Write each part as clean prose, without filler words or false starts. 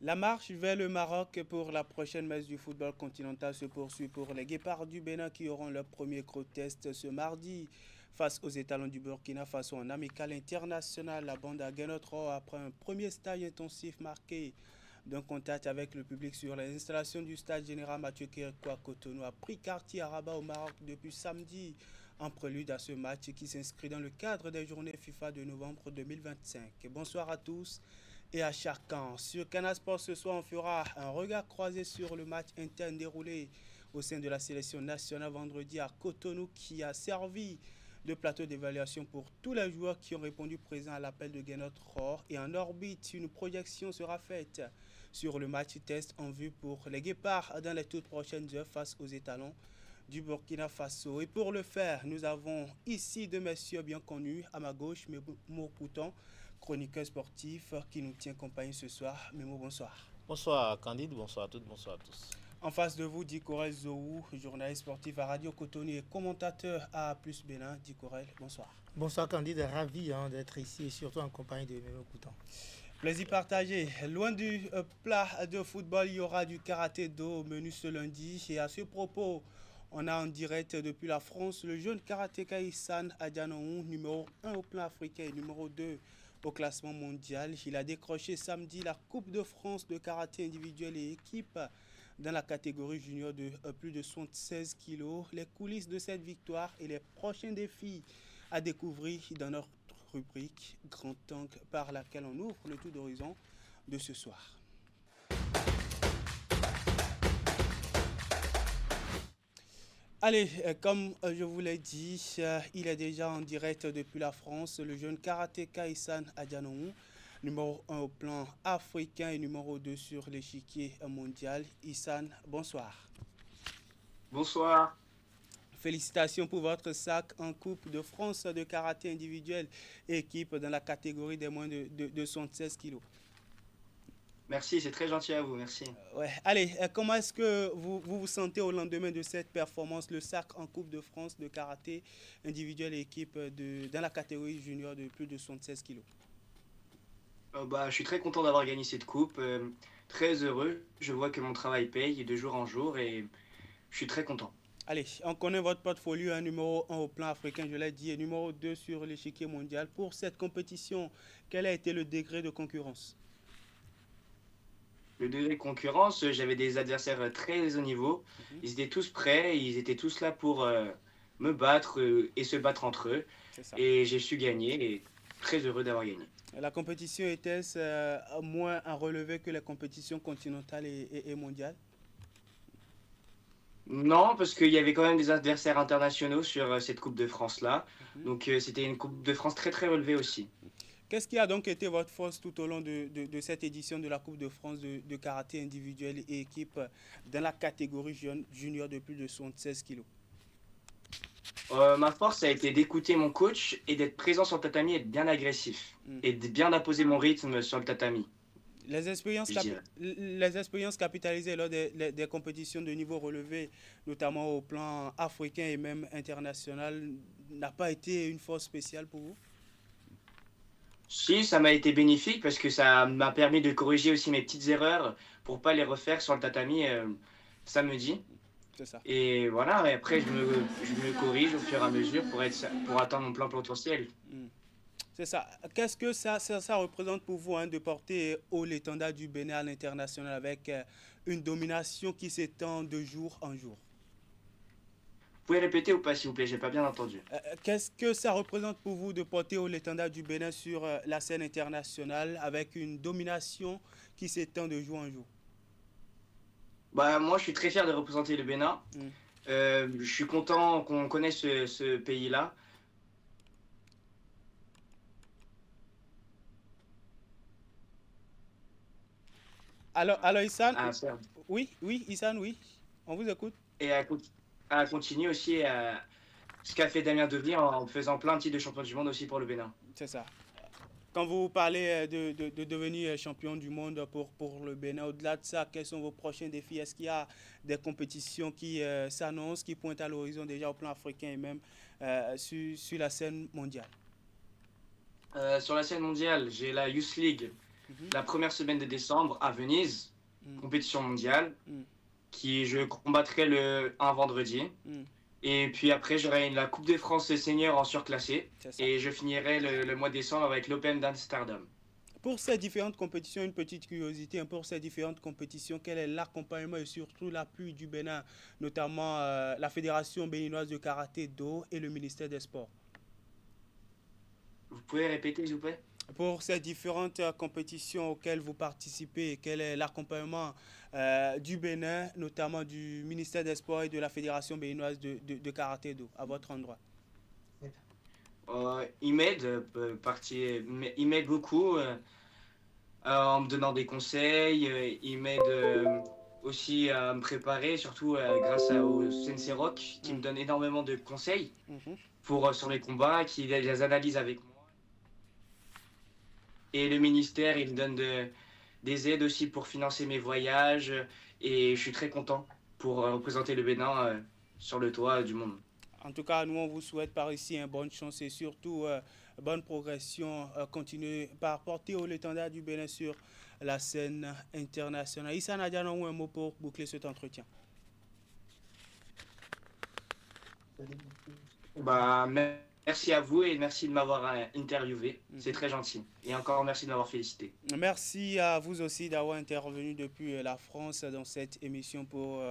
La marche vers le Maroc pour la prochaine messe du football continental se poursuit pour les Guépards du Bénin qui auront leur premier gros test ce mardi face aux étalons du Burkina Faso en amical international. La bande à Guénotro après un premier stage intensif marqué d'un contact avec le public sur les installations du stade général Mathieu Kérékou à Cotonou a pris quartier à Rabat au Maroc depuis samedi en prélude à ce match qui s'inscrit dans le cadre des journées FIFA de novembre 2025. Bonsoir à tous et à chacun. Sur Canal Sport ce soir, on fera un regard croisé sur le match interne déroulé au sein de la sélection nationale vendredi à Cotonou qui a servi de plateau d'évaluation pour tous les joueurs qui ont répondu présent à l'appel de Guénot Rohr. Et en orbite, une projection sera faite sur le match test en vue pour les Guépards dans les toutes prochaines heures face aux étalons du Burkina Faso. Et pour le faire, nous avons ici deux messieurs bien connus. À ma gauche, Memo Pouton, chroniqueur sportif qui nous tient compagnie ce soir. Memo, bonsoir. Bonsoir Candide, bonsoir à toutes, bonsoir à tous. En face de vous, Dicorel Zoou, journaliste sportif à Radio Cotonou et commentateur à Plus Bénin. Dicorel, bonsoir. Bonsoir Candide, ravi d'être ici et surtout en compagnie de Memo Pouton. Plaisir partagé. Loin du plat de football, il y aura du karaté do au menu ce lundi. Et à ce propos, on a en direct depuis la France le jeune karatéka Issane Adjanoun, numéro 1 au plan africain et numéro 2 au classement mondial. Il a décroché samedi la Coupe de France de karaté individuel et équipe dans la catégorie junior de plus de 76 kilos. Les coulisses de cette victoire et les prochains défis à découvrir dans notre rubrique Grand Angle par laquelle on ouvre le tour d'horizon de ce soir. Allez, comme je vous l'ai dit, il est déjà en direct depuis la France, le jeune karatéka Issane Adjanoun, numéro 1 au plan africain et numéro 2 sur l'échiquier mondial. Issane, bonsoir. Bonsoir. Félicitations pour votre sac en Coupe de France de karaté individuel et équipe dans la catégorie des moins de 76 kilos. Merci, c'est très gentil à vous, merci. Ouais. Allez, comment est-ce que vous sentez au lendemain de cette performance, le sac en Coupe de France de karaté individuel et équipe dans la catégorie junior de plus de 76 kilos? Je suis très content d'avoir gagné cette coupe, très heureux. Je vois que mon travail paye de jour en jour et je suis très content. Allez, on connaît votre portfolio, numéro 1 au plan africain, je l'ai dit, et numéro 2 sur l'échiquier mondial. Pour cette compétition, quel a été le degré de concurrence? Le degré de concurrence, j'avais des adversaires très haut niveau. Ils étaient tous prêts, ils étaient tous là pour me battre et se battre entre eux. Et j'ai su gagner et très heureux d'avoir gagné. La compétition était-ce moins à relever que les compétitions continentales et mondiales? Non, parce qu'il y avait quand même des adversaires internationaux sur cette Coupe de France-là. Donc c'était une Coupe de France très très relevée aussi. Qu'est-ce qui a donc été votre force tout au long de cette édition de la Coupe de France de karaté individuel et équipe dans la catégorie junior de plus de 76 kilos? Ma force a été d'écouter mon coach et d'être présent sur le tatami et d'être bien agressif. Et de bien imposer mon rythme sur le tatami. Les expériences capitalisées lors des compétitions de niveau relevé, notamment au plan africain et même international, n'a pas été une force spéciale pour vous? Si, ça m'a été bénéfique parce que ça m'a permis de corriger aussi mes petites erreurs pour pas les refaire sur le tatami samedi. C'est ça. Et voilà, et après je me corrige au fur et à mesure pour atteindre mon plein potentiel. C'est ça. Qu'est-ce que ça représente pour vous de porter haut l'étendard du Bénin à l'international avec une domination qui s'étend de jour en jour? Vous pouvez répéter ou pas s'il vous plaît, j'ai pas bien entendu. Qu'est-ce que ça représente pour vous de porter haut l'étendard du Bénin sur la scène internationale avec une domination qui s'étend de jour en jour? Moi je suis très fier de représenter le Bénin. Je suis content qu'on connaisse ce pays-là. Alors Issane, oui, Issane, oui, on vous écoute. Et à continuer aussi ce qu'a fait Damien Devry en faisant plein de titres de champion du monde aussi pour le Bénin. C'est ça. Quand vous parlez de devenir champion du monde pour le Bénin, au-delà de ça, quels sont vos prochains défis? Est-ce qu'il y a des compétitions qui s'annoncent, qui pointent à l'horizon déjà au plan africain et même sur la scène mondiale? Sur la scène mondiale, j'ai la Youth League la première semaine de décembre à Venise, compétition mondiale, qui je combattrai un vendredi. Et puis après, j'aurai la Coupe de France senior en surclassé. Et je finirai le mois de décembre avec l'Open d'Amsterdam. Pour ces différentes compétitions, une petite curiosité, pour ces différentes compétitions, quel est l'accompagnement et surtout l'appui du Bénin, notamment la Fédération béninoise de karaté-do et le ministère des Sports? Vous pouvez répéter, s'il vous plaît? Pour ces différentes compétitions auxquelles vous participez, quel est l'accompagnement du Bénin, notamment du ministère des Sports et de la Fédération béninoise de karaté-do à votre endroit? Il m'aide beaucoup en me donnant des conseils. Il m'aide aussi à me préparer, surtout grâce au Sensei Rock, qui me donne énormément de conseils sur les combats, qui les analyse avec moi. Et le ministère, il me donne des aides aussi pour financer mes voyages. Et je suis très content pour représenter le Bénin sur le toit du monde. En tout cas, nous, on vous souhaite par ici bonne chance et surtout bonne progression. Continuez par porter haut l'étendard du Bénin sur la scène internationale. Issa Nadia, un mot pour boucler cet entretien. Merci à vous et merci de m'avoir interviewé. C'est très gentil. Et encore merci de m'avoir félicité. Merci à vous aussi d'avoir intervenu depuis la France dans cette émission pour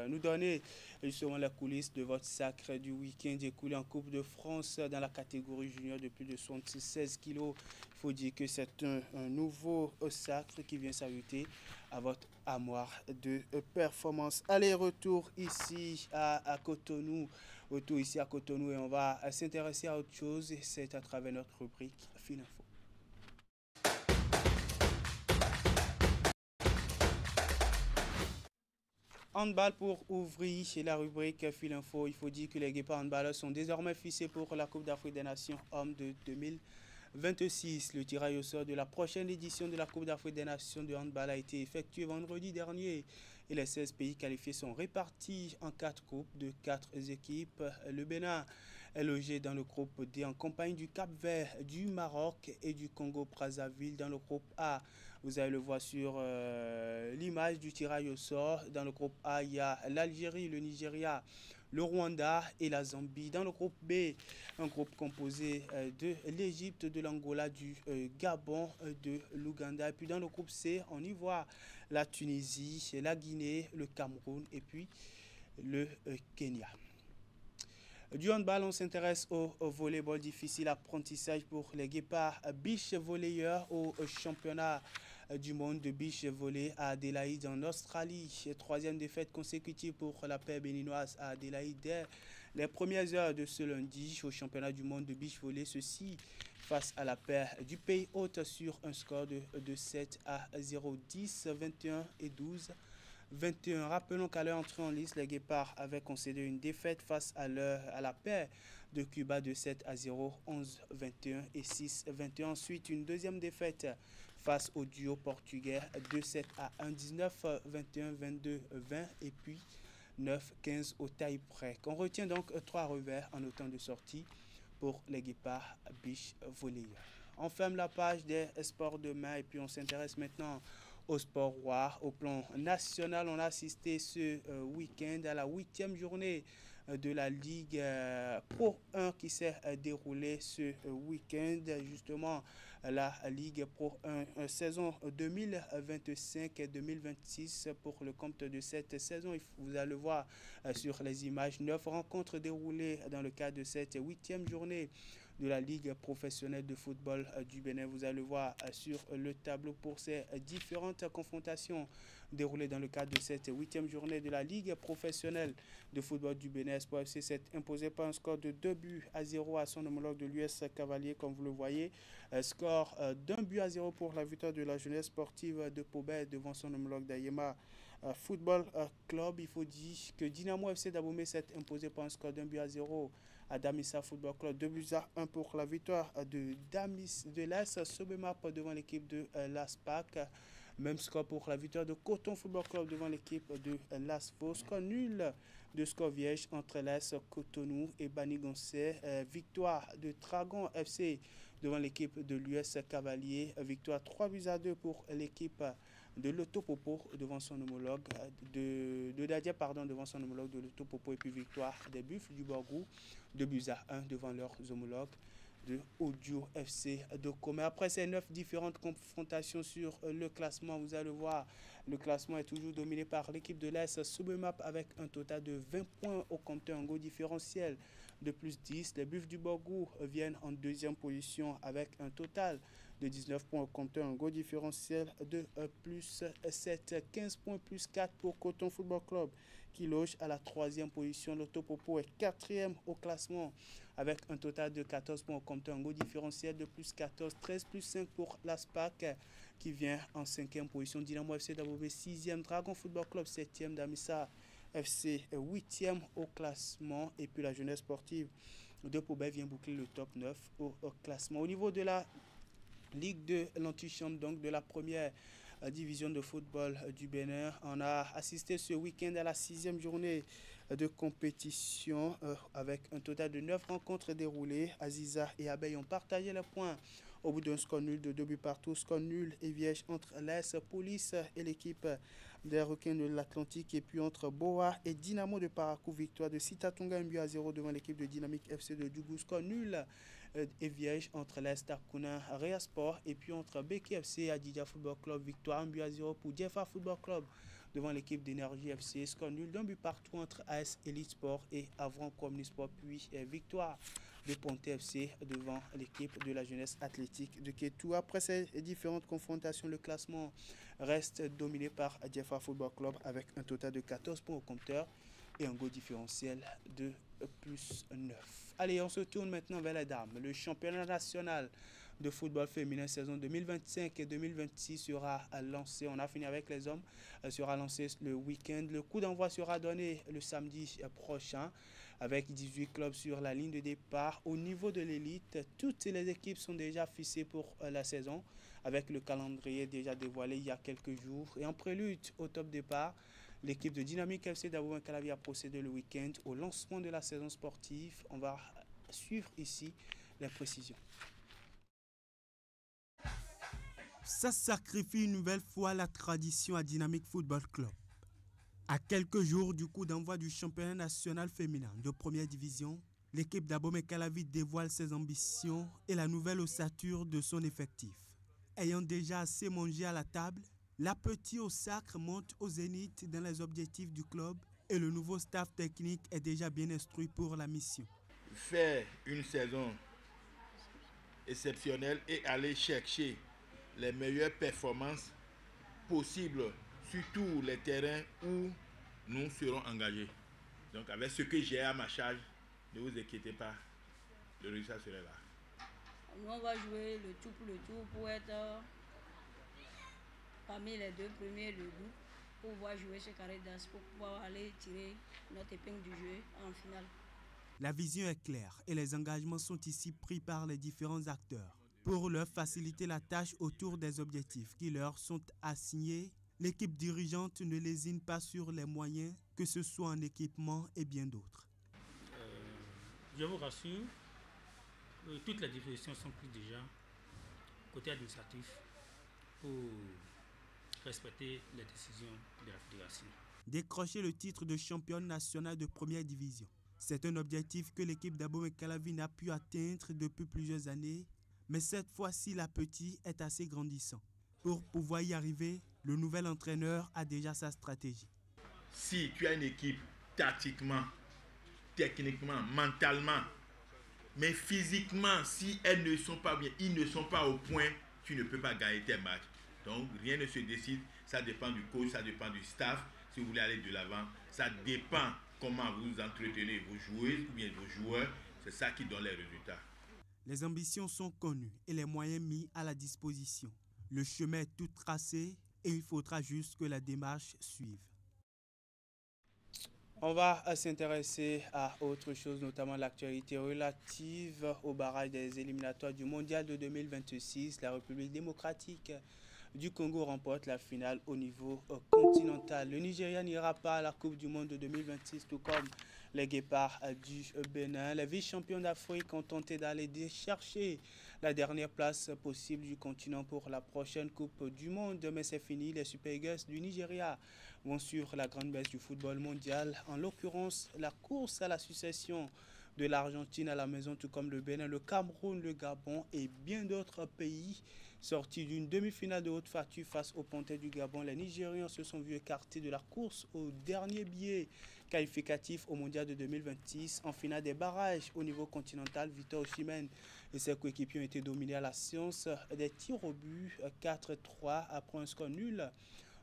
nous donner justement la coulisse de votre sacre du week-end écoulé en Coupe de France dans la catégorie junior de plus de 76 kilos. Il faut dire que c'est un nouveau sacre qui vient s'ajouter à votre armoire de performance. Allez, retour ici à Cotonou. Retour ici à Cotonou et on va s'intéresser à autre chose. C'est à travers notre rubrique Fil Info. Handball pour ouvrir la rubrique Fil Info. Il faut dire que les Guépards handballeurs sont désormais fixés pour la Coupe d'Afrique des Nations Hommes de 2026. Le tirage au sort de la prochaine édition de la Coupe d'Afrique des Nations de handball a été effectué vendredi dernier. Et les 16 pays qualifiés sont répartis en 4 groupes de 4 équipes. Le Bénin est logé dans le groupe D en compagnie du Cap-Vert, du Maroc et du Congo-Brazzaville. Dans le groupe A, vous allez le voir sur l'image du tirage au sort. Dans le groupe A, il y a l'Algérie, le Nigeria, le Rwanda et la Zambie. Dans le groupe B, un groupe composé de l'Égypte, de l'Angola, du Gabon, de l'Ouganda. Et puis dans le groupe C, on y voit la Tunisie, la Guinée, le Cameroun et puis le Kenya. Du handball, on s'intéresse au volleyball. Difficile apprentissage pour les Guépards beach volleyeurs au championnat du monde de beach volley à Adélaïde en Australie. Troisième défaite consécutive pour la paire béninoise à Adélaïde dès les premières heures de ce lundi au championnat du monde de beach volley. Ceci face à la paire du pays hôte sur un score de 7 à 0, 10, 21 et 12. 21. Rappelons qu'à leur entrée en liste, les Guépards avaient concédé une défaite face à la paire de Cuba de 7 à 0, 11, 21 et 6, 21. Ensuite, une deuxième défaite face au duo portugais de 7 à 1, 19, 21, 22, 20 et puis 9, 15 au tie-break. On retient donc 3 revers en autant de sorties pour les Guépards beach volleyeurs. On ferme la page des sports de main et puis on s'intéresse maintenant au sport roi. Au plan national, on a assisté ce week-end à la 8e journée de la Ligue Pro 1 qui s'est déroulée ce week-end. Justement, la Ligue Pro 1 saison 2025-2026 pour le compte de cette saison. Vous allez voir sur les images 9 rencontres déroulées dans le cadre de cette 8e journée de la Ligue professionnelle de football du Bénin. Vous allez voir sur le tableau pour ces différentes confrontations déroulées dans le cadre de cette 8e journée de la Ligue professionnelle de football du Bénin. Espoir FC s'est imposé par un score de 2 buts à 0 à son homologue de l'US Cavalier, comme vous le voyez. Score d'1 but à 0 pour la victoire de la jeunesse sportive de Pobet devant son homologue d'Ayema Football Club. Il faut dire que Dynamo FC d'Abomey s'est imposé par un score d'1 but à 0 à Damissa Football Club. 2 buts à 1 pour la victoire de l'AS Sobemap devant l'équipe de l'ASPAC. Même score pour la victoire de Coton Football Club devant l'équipe de l'ASFO. Score nul de score vierge entre l'AS Cotonou et Banigoncé. Victoire de Dragon FC devant l'équipe de l'US Cavalier. Victoire 3-2 pour l'équipe de l'Autopopo devant son homologue de Dadia, devant son homologue de l'Autopopo, et puis victoire des Buffles du Borgou 2-1 devant leurs homologues de Audio FC de Comé. Après ces 9 différentes confrontations sur le classement, vous allez voir, le classement est toujours dominé par l'équipe de l'AS Subemap avec un total de 20 points au compteur, un goal différentiel de plus 10. Les Buffles du Borgou viennent en deuxième position avec un total de 19 points au compteur, un goal différentiel de plus 7, 15 points plus 4 pour Coton Football Club qui loge à la troisième position. L'Autopopo est quatrième au classement avec un total de 14 points au compteur, un goal différentiel de plus 14, 13 plus 5 pour l'ASPAC qui vient en cinquième position. Dynamo FC d'Abobé sixième, Dragon Football Club septième, Damissa FC 8e au classement, et puis la jeunesse sportive de Pobet vient boucler le top 9 au classement. Au niveau de la Ligue de l'antichambre, donc de la première division de football du Bénin, on a assisté ce week-end à la 6e journée de compétition avec un total de 9 rencontres déroulées. Aziza et Abeille ont partagé les points au bout d'un score nul de 2 buts partout. Score nul et vierge entre l'AS Police et l'équipe des Requins de l'Atlantique, et puis entre Boa et Dynamo de Parakou. Victoire de Sitatonga 1-0 devant l'équipe de Dynamique FC de Djougou. Score nul et vierge entre l'AS Tarkouna Réa Sport et puis entre Beki FC et Adidja Football Club. Victoire 1-0 pour Djefa Football Club devant l'équipe d'Énergie FC. Score nul d'un but partout entre AS Elite Sport et Avron Communisport, puis victoire de Ponte FC devant l'équipe de la jeunesse athlétique de Kétou. Après ces différentes confrontations, le classement reste dominé par Djefa Football Club avec un total de 14 points au compteur et un goal différentiel de plus 9. Allez, on se tourne maintenant vers les dames. Le championnat national de football féminin saison 2025 et 2026 sera lancé. On a fini avec les hommes, sera lancé le week-end. Le coup d'envoi sera donné le samedi prochain avec 18 clubs sur la ligne de départ. Au niveau de l'élite, toutes les équipes sont déjà fixées pour la saison avec le calendrier déjà dévoilé il y a quelques jours. Et en prélude au top départ, l'équipe de Dynamique FC d'Abou-Ben-Calavi a procédé le week-end au lancement de la saison sportive. On va suivre ici les précisions. Ça sacrifie une nouvelle fois la tradition à Dynamique Football Club. À quelques jours du coup d'envoi du championnat national féminin de première division, l'équipe d'Abomey-Calavi dévoile ses ambitions et la nouvelle ossature de son effectif. Ayant déjà assez mangé à la table, la petite au sacre monte au zénith dans les objectifs du club et le nouveau staff technique est déjà bien instruit pour la mission. Faire une saison exceptionnelle et aller chercher les meilleures performances possibles sur tous les terrains où nous serons engagés. Donc avec ce que j'ai à ma charge, ne vous inquiétez pas, le résultat sera là. Nous on va jouer le tout pour être parmi les deux premiers debout, pour pouvoir jouer ce carré d'as, pour pouvoir aller tirer notre épingle du jeu en finale. La vision est claire et les engagements sont ici pris par les différents acteurs. Pour leur faciliter la tâche autour des objectifs qui leur sont assignés, l'équipe dirigeante ne lésine pas sur les moyens, que ce soit en équipement et bien d'autres. Je vous rassure, toutes les dispositions sont prises déjà côté administratif pour respecter les décisions de la fédération. Décrocher le titre de championne nationale de première division. C'est un objectif que l'équipe d'Abomey-Calavi n'a pu atteindre depuis plusieurs années, mais cette fois-ci, la petite est assez grandissant. Pour pouvoir y arriver, le nouvel entraîneur a déjà sa stratégie. Si tu as une équipe tactiquement, techniquement, mentalement, mais physiquement, si elles ne sont pas bien, ils ne sont pas au point, tu ne peux pas gagner tes matchs. Donc rien ne se décide, ça dépend du coach, ça dépend du staff. Si vous voulez aller de l'avant, ça dépend comment vous entretenez vos joueuses ou bien vos joueurs. C'est ça qui donne les résultats. Les ambitions sont connues et les moyens mis à la disposition. Le chemin est tout tracé et il faudra juste que la démarche suive. On va s'intéresser à autre chose, notamment l'actualité relative au barrage des éliminatoires du Mondial de 2026. La République démocratique du Congo remporte la finale au niveau continental. Le Nigeria n'ira pas à la Coupe du Monde de 2026, tout comme les Guépards du Bénin. Les vice-champions d'Afrique ont tenté d'aller chercher la dernière place possible du continent pour la prochaine Coupe du Monde, mais c'est fini. Les Super Eagles du Nigeria vont sur la grande messe du football mondial, en l'occurrence la course à la succession de l'Argentine à la maison, tout comme le Bénin, le Cameroun, le Gabon et bien d'autres pays. Sortis d'une demi-finale de haute facture face au Panthères du Gabon, les Nigérians se sont vus écartés de la course au dernier billet qualificatif au Mondial de 2026. En finale des barrages au niveau continental, Victor Osimhen et ses coéquipiers ont été dominés à la séance des tirs au but 4-3 après un score nul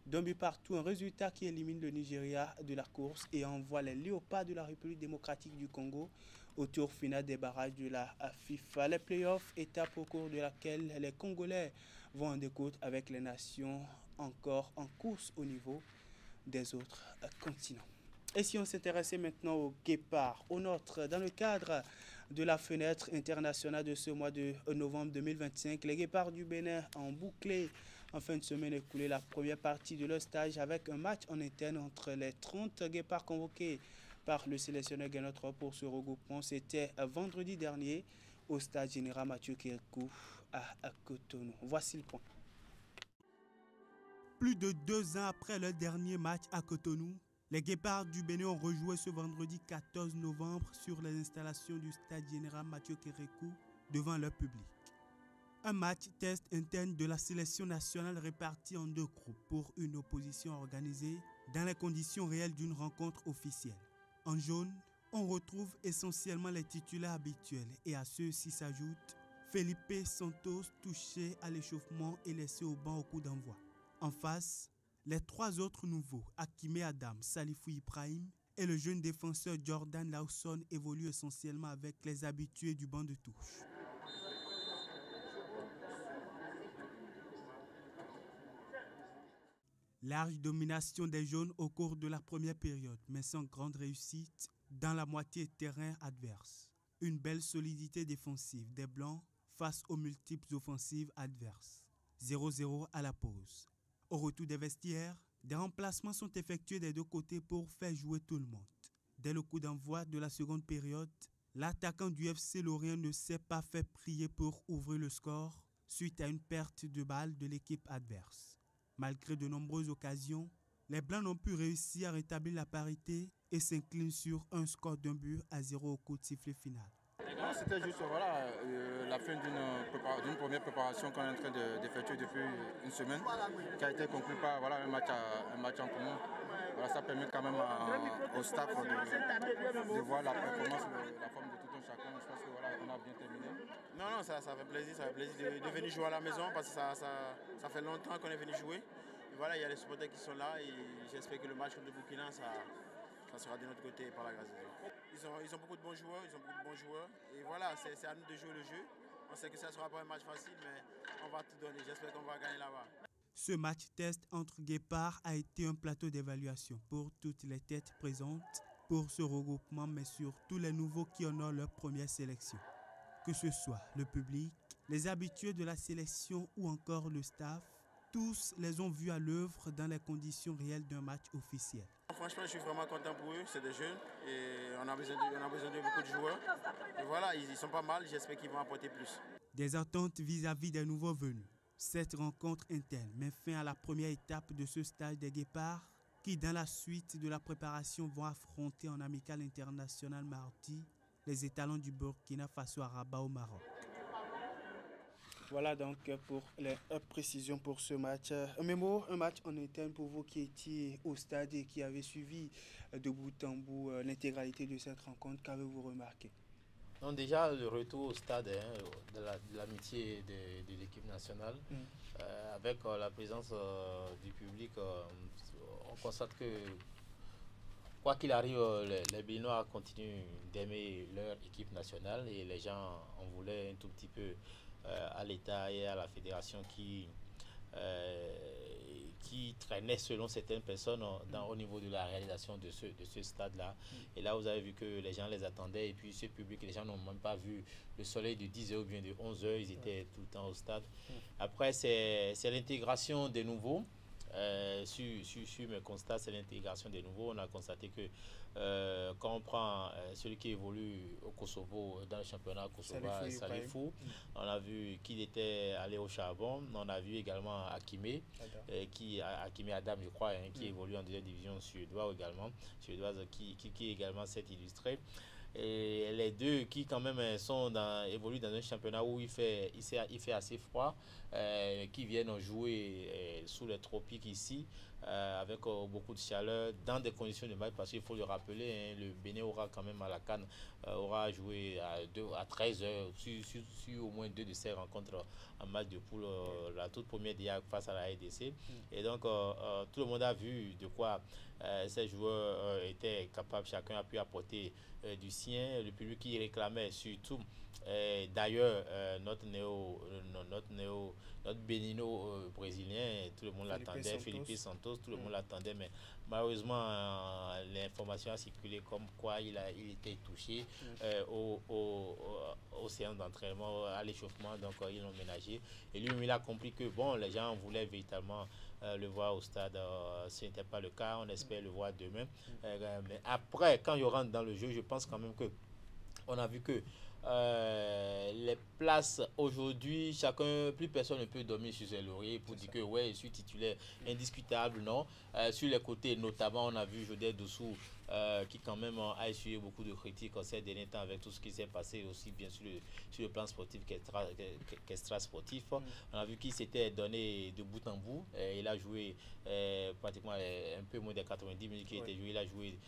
d'un but partout, un résultat qui élimine le Nigeria de la course et envoie les Léopards de la République démocratique du Congo au tour final des barrages de la FIFA. Les playoffs, étape au cours de laquelle les Congolais vont en découdre avec les nations encore en course au niveau des autres continents. Et si on s'intéressait maintenant aux Guépards, au nôtre, dans le cadre de la fenêtre internationale de ce mois de novembre 2025, les Guépards du Bénin ont bouclé en fin de semaine écoulée la première partie de leur stage avec un match en interne entre les 30 Guépards convoqués par le sélectionneur Gannot pour ce regroupement. C'était vendredi dernier au stade général Mathieu Kérékou à Cotonou. Voici le point. Plus de 2 ans après leur dernier match à Cotonou, les Guépards du Bénin ont rejoué ce vendredi 14 novembre sur les installations du stade général Mathieu Kérékou devant leur public. Un match test interne de la sélection nationale réparti en 2 groupes pour une opposition organisée dans les conditions réelles d'une rencontre officielle. En jaune, on retrouve essentiellement les titulaires habituels et à ceux-ci s'ajoutent Felipe Santos touché à l'échauffement et laissé au banc au coup d'envoi. En face, les 3 autres nouveaux, Hakime Adam, Salifou Ibrahim et le jeune défenseur Jordan Lawson évoluent essentiellement avec les habitués du banc de touche. Large domination des jaunes au cours de la première période, mais sans grande réussite dans la moitié terrain adverse. Une belle solidité défensive des blancs face aux multiples offensives adverses. 0-0 à la pause. Au retour des vestiaires, des remplacements sont effectués des 2 côtés pour faire jouer tout le monde. Dès le coup d'envoi de la seconde période, l'attaquant du FC Lorient ne s'est pas fait prier pour ouvrir le score suite à une perte de balle de l'équipe adverse. Malgré de nombreuses occasions, les Blancs n'ont pu réussir à rétablir la parité et s'inclinent sur un score d'1-0 au coup de sifflet final. Non, c'était juste la fin d'une première préparation qu'on est en train d'effectuer depuis une semaine, qui a été conclue par un match en commun. Voilà, ça permet quand même au staff de voir la performance, la forme de tout un chacun. Je pense qu'on a bien terminé. Non, ça fait plaisir de venir jouer à la maison parce que ça fait longtemps qu'on est venu jouer. Et voilà, il y a les supporters qui sont là et j'espère que le match contre le Burkina, ça sera de notre côté par la grâce de Dieu. Ils ont beaucoup de bons joueurs, et voilà, c'est à nous de jouer le jeu. On sait que ça ne sera pas un match facile, mais on va tout donner. J'espère qu'on va gagner là-bas. Ce match test entre Guépards a été un plateau d'évaluation pour toutes les têtes présentes pour ce regroupement, mais surtout les nouveaux qui honorent leur première sélection. Que ce soit le public, les habitués de la sélection ou encore le staff, tous les ont vus à l'œuvre dans les conditions réelles d'un match officiel. Franchement, je suis vraiment content pour eux, c'est des jeunes et on a besoin de beaucoup de joueurs. Et voilà, ils sont pas mal, j'espère qu'ils vont apporter plus. Des attentes vis-à-vis des nouveaux venus. Cette rencontre interne met fin à la première étape de ce stage des Guépards qui, dans la suite de la préparation, vont affronter en amical international mardi les étalons du Burkina Faso à Rabat au Maroc. Voilà donc pour les précisions pour ce match. Mémo, un match en interne pour vous qui étiez au stade et qui avez suivi de bout en bout l'intégralité de cette rencontre. Qu'avez-vous remarqué? Donc déjà, le retour au stade de l'amitié de l'équipe nationale, avec la présence du public, on constate que quoi qu'il arrive, les Béninois continuent d'aimer leur équipe nationale et les gens en voulaient un tout petit peu à l'État et à la fédération qui traînait selon certaines personnes au niveau de la réalisation de ce stade-là. Et là, vous avez vu que les gens les attendaient. Et puis, ce public, les gens n'ont même pas vu le soleil de 10h ou bien de 11h. Ils étaient tout le temps au stade. Après, c'est l'intégration des nouveaux. Sur mes constats, c'est l'intégration des nouveaux. On a constaté que quand on prend celui qui évolue au Kosovo, dans le championnat kosovar, Salifou, on a vu qu'il était allé au charbon. On a vu également Hakimi, Hakimi Adam, je crois, qui évolue en deuxième division suédoise qui également s'est illustré. Et les deux qui quand même évoluent dans un championnat où il fait assez froid, qui viennent jouer sous les tropiques ici, avec beaucoup de chaleur, dans des conditions de match, parce qu'il faut le rappeler, le Bénin aura quand même à la CAN, aura joué à 13h sur au moins 2 de ces rencontres en match de poule, la toute première d'hier face à la RDC. Et donc tout le monde a vu de quoi ces joueurs étaient capables, chacun a pu apporter du sien, le public qui réclamait surtout d'ailleurs notre bénino brésilien, tout le monde l'attendait, Felipe Santos, tout le monde l'attendait, mais malheureusement l'information a circulé comme quoi il était touché au séance d'entraînement, à l'échauffement, donc ils l'ont ménagé. Et lui, il a compris que bon, les gens voulaient véritablement le voir au stade. Ce n'était pas le cas, on espère le voir demain. Mais après, quand je rentre dans le jeu, je pense quand même que on a vu que les places aujourd'hui, plus personne ne peut dormir sur ses lauriers pour dire que ouais, je suis titulaire indiscutable, non. Sur les côtés, notamment, on a vu Jodé Doussou qui quand même a essuyé beaucoup de critiques ces derniers temps avec tout ce qui s'est passé aussi bien sur le plan sportif qu'extra sportif. On a vu qu'il s'était donné de bout en bout. Il a joué pratiquement un peu moins de 90 minutes qu'il était joué. Il a joué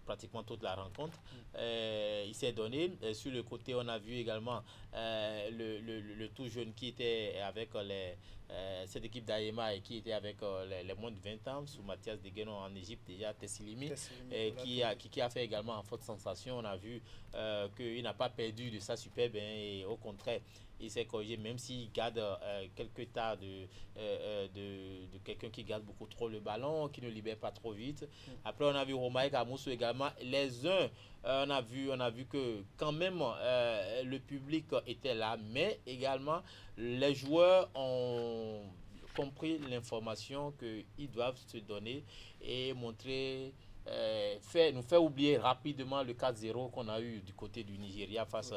pratiquement toute la rencontre. Il s'est donné. Sur le côté, on a vu également le tout jeune qui était avec cette équipe d'Aïma et qui était avec les moins de 20 ans, sous Mathias Degueno en Égypte, déjà Tessilimi, qui a fait également en forte sensation. On a vu qu'il n'a pas perdu de sa superbe, et au contraire, il s'est corrigé, même s'il garde quelques tas de quelqu'un qui garde beaucoup trop le ballon, qui ne libère pas trop vite. Après, on a vu Romaï Kamoussou également. Les uns, on a vu que quand même le public était là, mais également les joueurs ont compris l'information qu'ils doivent se donner et montrer, nous faire oublier rapidement le 4-0 qu'on a eu du côté du Nigeria face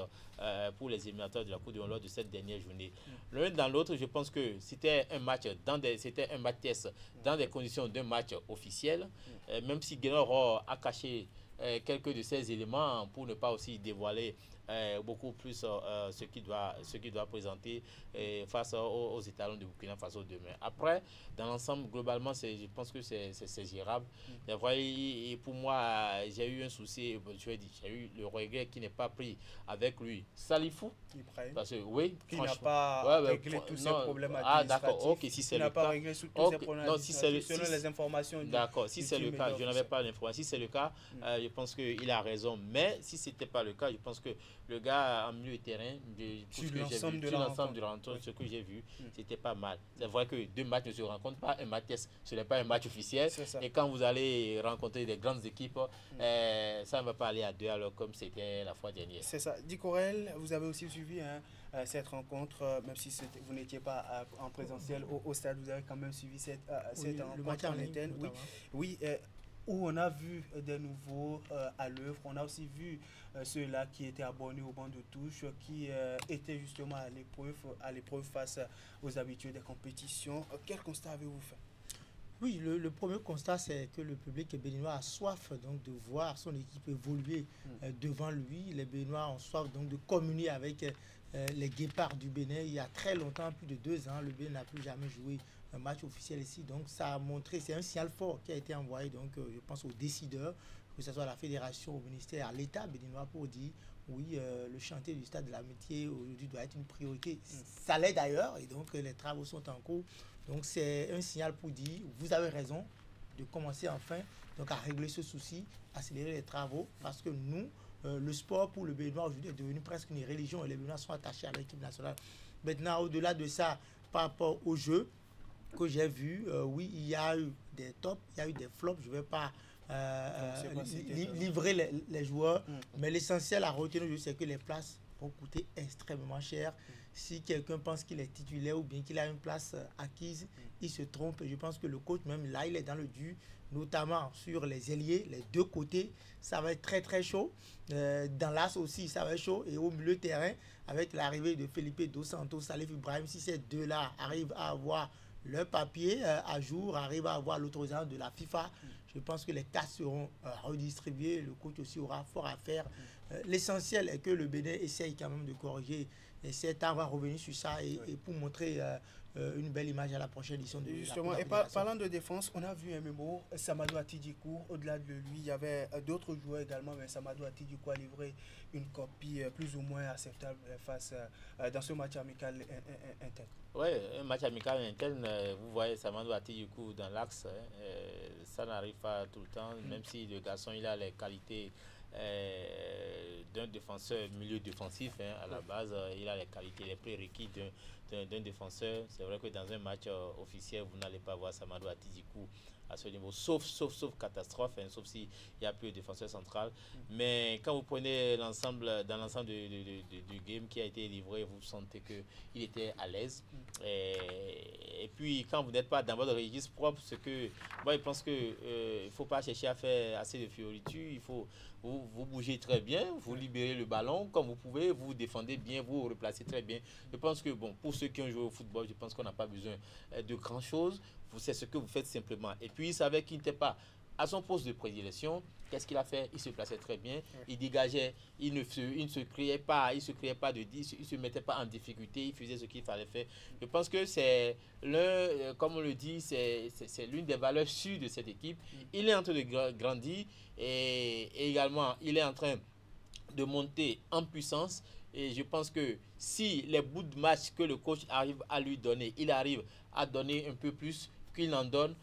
pour les éliminatoires de la Coupe du Monde lors de cette dernière journée. L'un dans l'autre, je pense que c'était un match test dans des conditions d'un match officiel, même si Guénoro a caché quelques de ces éléments pour ne pas aussi dévoiler beaucoup plus ce qu'il doit présenter face aux étalons de Burkina Faso demain. Après, dans l'ensemble, globalement, je pense que c'est gérable. C'est vrai, et pour moi, j'ai eu un souci, j'ai eu le regret qui n'est pas pris avec lui. Salifou, parce que oui, qui n'a pas réglé tous ces problèmes administratifs. Ah d'accord, ok, si c'est le cas. Pas réglé tous ces problèmes administratifs, selon les informations. D'accord, si c'est le cas, je n'avais pas l'information. Si c'est le cas, je pense qu'il a raison. Mais si ce n'était pas le cas, je pense que le gars en milieu de terrain, sur l'ensemble de la rencontre, ce que j'ai vu, c'était pas mal. C'est vrai que deux matchs ne se rencontrent pas, un match test, ce n'est pas un match officiel. Et quand vous allez rencontrer des grandes équipes, ça ne va pas aller à deux alors comme c'était la fois dernière. C'est ça. Dicorel, vous avez aussi suivi cette rencontre, même si vous n'étiez pas en présentiel au stade, vous avez quand même suivi cette rencontre en interne. Oui. Où on a vu des nouveaux à l'œuvre. On a aussi vu ceux-là qui étaient abonnés au banc de touche, qui étaient justement à l'épreuve face aux habitués des compétitions. Quel constat avez-vous fait? Oui, le premier constat, c'est que le public béninois a soif donc, de voir son équipe évoluer devant lui. Les Béninois ont soif donc, de communier avec les Guépards du Bénin. Il y a très longtemps, plus de 2 ans, le Bénin n'a plus jamais joué un match officiel ici. Donc ça a montré, c'est un signal fort qui a été envoyé, donc, je pense, aux décideurs, que ce soit à la fédération, au ministère, à l'État béninois, pour dire oui, le chantier du stade de l'Amitié aujourd'hui doit être une priorité. Ça l'est d'ailleurs, et donc les travaux sont en cours. Donc c'est un signal pour dire, vous avez raison de commencer enfin donc, à régler ce souci, accélérer les travaux, parce que nous, le sport pour le Béninois aujourd'hui est devenu presque une religion et les Béninois sont attachés à l'équipe nationale. Maintenant, au-delà de ça, par rapport au jeu, que j'ai vus, oui, il y a eu des tops, il y a eu des flops. Je ne vais pas livrer les joueurs, mais l'essentiel à retenir, c'est que les places vont coûter extrêmement cher. Si quelqu'un pense qu'il est titulaire ou bien qu'il a une place acquise, il se trompe. Je pense que le coach, même là, il est dans le dur, notamment sur les ailiers, les deux côtés. Ça va être très, très chaud. Dans l'as aussi, ça va être chaud. Et au milieu de terrain, avec l'arrivée de Felipe Dos Santos, Salif Ibrahim, si ces deux-là arrivent à avoir leur papier à jour, arrivent à avoir l'autorisation de la FIFA, je pense que les cas seront redistribués. Le coach aussi aura fort à faire. L'essentiel est que le Bénin essaye quand même de corriger. Et c'est on va revenir sur ça et pour montrer une belle image à la prochaine édition de justement. Et parlant de défense, on a vu un mémo, Samadou Atidjikou. Au-delà de lui, il y avait d'autres joueurs également, mais Samadou Atidjikou a livré une copie plus ou moins acceptable face dans ce match amical interne. Oui, un match amical interne, vous voyez Samadou Atidjikou dans l'axe, ça n'arrive pas tout le temps, même si le garçon il a les qualités d'un défenseur milieu défensif, à la base il a les qualités, les prérequis d'un défenseur. C'est vrai que dans un match officiel vous n'allez pas voir Samadou Atidjikou à ce niveau, sauf catastrophe, sauf s'il n'y a plus de défenseur central. Mais quand vous prenez l'ensemble, dans l'ensemble du game qui a été livré, vous sentez qu'il était à l'aise. Et puis quand vous n'êtes pas dans votre registre propre, ce que moi je pense que il ne faut pas chercher à faire assez de fioritures, il faut vous bougez très bien, vous libérez le ballon comme vous pouvez, vous défendez bien, vous replacez très bien. Je pense que bon, pour ceux qui ont joué au football, je pense qu'on n'a pas besoin de grand chose. C'est ce que vous faites simplement. Et puis il savait qu'il n'était pas à son poste de prédilection. Qu'est-ce qu'il a fait? Il se plaçait très bien, il dégageait, il ne se créait pas, il se mettait pas en difficulté, il faisait ce qu'il fallait faire. Je pense que c'est comme on le dit, c'est l'une des valeurs sûres de cette équipe. Il est en train de grandir et également il est en train de monter en puissance. Et je pense que si les bouts de match que le coach arrive à lui donner, il arrive à donner un peu plus qu'il en donne,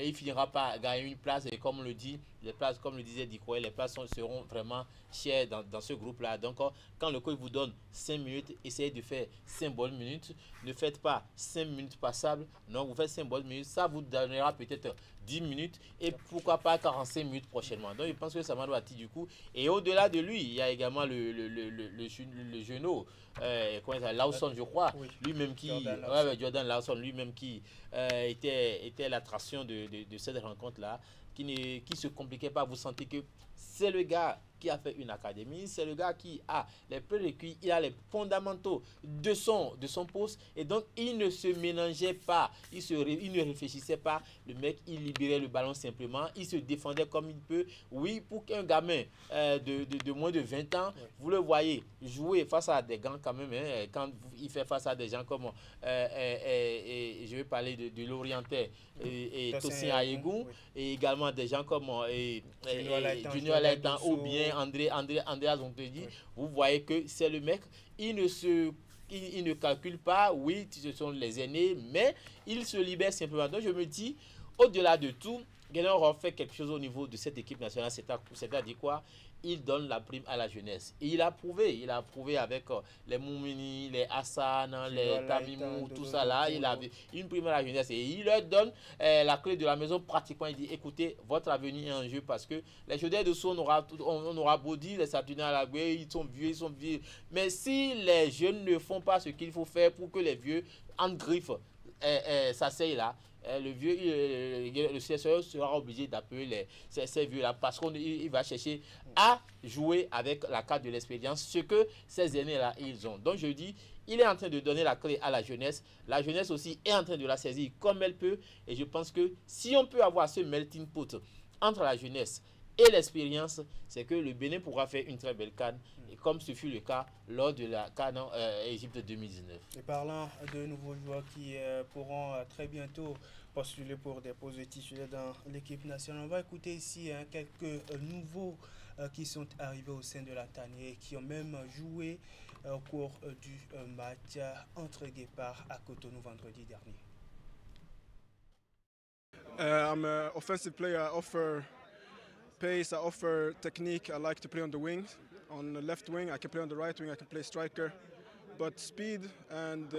il finira par gagner une place. Et comme on le dit, les places, comme le disait Dikoé, les places seront vraiment chères dans ce groupe-là. Donc, quand le coach vous donne 5 minutes, essayez de faire 5 bonnes minutes. Ne faites pas 5 minutes passables. Non, vous faites 5 bonnes minutes. Ça vous donnera peut-être 10 minutes et pourquoi pas 45 minutes prochainement. Donc, je pense que Samadou Atidjikou. Et au-delà de lui, il y a également le genou, Lawson, je crois, lui-même qui, Jordan Lawson, lui-même qui était l'attraction de cette rencontre-là, qui ne se compliquait pas. Vous sentez que c'est le gars qui a fait une académie, c'est le gars qui a les prérequis, il a les fondamentaux de son poste, et donc il ne se mélangeait pas, il ne réfléchissait pas. Le mec, il libérait le ballon simplement, il se défendait comme il peut. Oui, pour qu'un gamin de moins de 20 ans, vous le voyez jouer face à des gants quand même, quand il fait face à des gens comme je vais parler de l'Orientais et Tosin Ayegun, et également des gens comme Junior Laitan ou bien Andreas Onteji, vous voyez que c'est le mec, il ne calcule pas, oui, ce sont les aînés, mais il se libère simplement. Donc je me dis, au-delà de tout, Guénon aura fait quelque chose au niveau de cette équipe nationale, c'est-à-dire quoi? Il donne la prime à la jeunesse. Et il a prouvé avec les Moumini, les Hassan, les Tamimou, tout ça là. Il avait une prime à la jeunesse et il leur donne la clé de la maison pratiquement. Il dit, écoutez, votre avenir est en jeu parce que les Chaudais de Sceaux, on aura beau dire, les Saturnin à la Gué, ils sont vieux. Mais si les jeunes ne font pas ce qu'il faut faire pour que les vieux en griffe s'asseyent là, le CSE sera obligé d'appeler ces vieux-là parce qu'il va chercher à jouer avec la carte de l'expérience, ce que ces aînés-là, ils ont. Donc je dis, il est en train de donner la clé à la jeunesse. La jeunesse aussi est en train de la saisir comme elle peut. Et je pense que si on peut avoir ce melting pot entre la jeunesse et l'expérience, c'est que le Bénin pourra faire une très belle CAN, et comme ce fut le cas lors de la CAN Égypte 2019. Et parlant de nouveaux joueurs qui pourront très bientôt postuler pour des postes de titulaires dans l'équipe nationale, on va écouter ici quelques nouveaux qui sont arrivés au sein de la TANI et qui ont même joué au cours du match entre Guépard à Cotonou vendredi dernier. I'm an offensive player. I offer pace, I offer technique. I like to play on the wing. On the left wing, I can play on the right wing, I can play striker. But speed and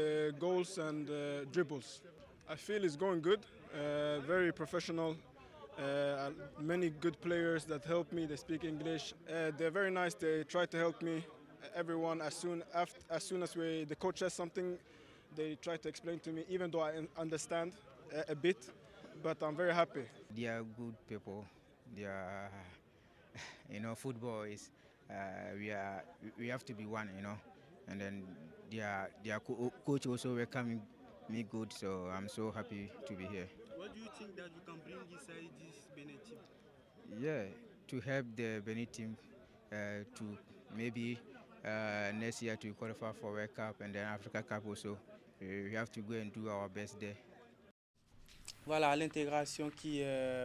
goals and dribbles, I feel it's going good, very professional. Many good players that help me. They speak English. They're very nice. They try to help me. Everyone, as soon as the coach says something, they try to explain to me, even though I understand a bit. But I'm very happy. They are good people. They are, football is we have to be one, And then their coach also welcoming me good, so I'm so happy to be here. What do you think that you can bring inside this Benin team? Yeah, to help the Benin team to maybe next year to qualify for World Cup and then Africa Cup also. We have to go and do our best there. Voilà l'intégration qui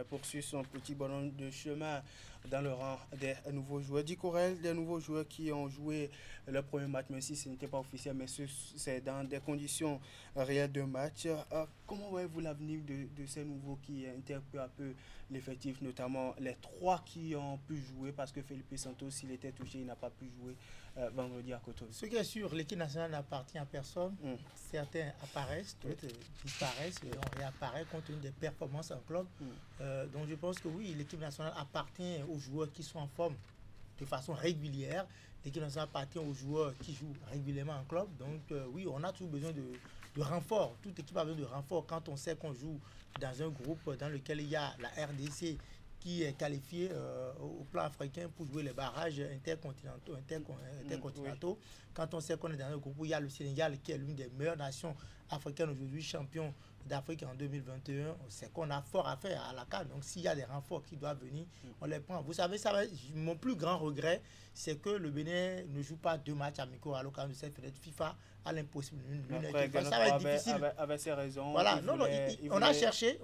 poursuit son petit bonhomme de chemin dans le rang des nouveaux joueurs. Dicorel, des nouveaux joueurs qui ont joué le premier match, même si ce n'était pas officiel, mais c'est dans des conditions réelles de match. Comment voyez-vous l'avenir de ces nouveaux qui intègrent peu à peu l'effectif, notamment les 3 qui ont pu jouer, parce que Felipe Santos, s'il était touché, il n'a pas pu jouer vendredi à Cotonou. Ce qui est sûr, l'équipe nationale n'appartient à personne. Certains apparaissent, d'autres disparaissent et on réapparaît compte tenu des performances en club. Donc je pense que oui, l'équipe nationale appartient aux joueurs qui sont en forme de façon régulière. L'équipe nationale appartient aux joueurs qui jouent régulièrement en club. Donc oui, on a toujours besoin de renfort. Toute équipe a besoin de renfort quand on sait qu'on joue dans un groupe dans lequel il y a la RDC qui est qualifiée au plan africain pour jouer les barrages intercontinentaux. Quand on sait qu'on est dans un groupe où il y a le Sénégal qui est l'une des meilleures nations africaines aujourd'hui, champion d'Afrique en 2021, c'est qu'on a fort à faire à la CAN. Donc s'il y a des renforts qui doivent venir, on les prend. Vous savez, mon plus grand regret, c'est que le Bénin ne joue pas 2 matchs amicaux à l'occasion de cette fenêtre FIFA à l'impossible. Ça va être difficile. Avec ses raisons. Voilà, on a cherché,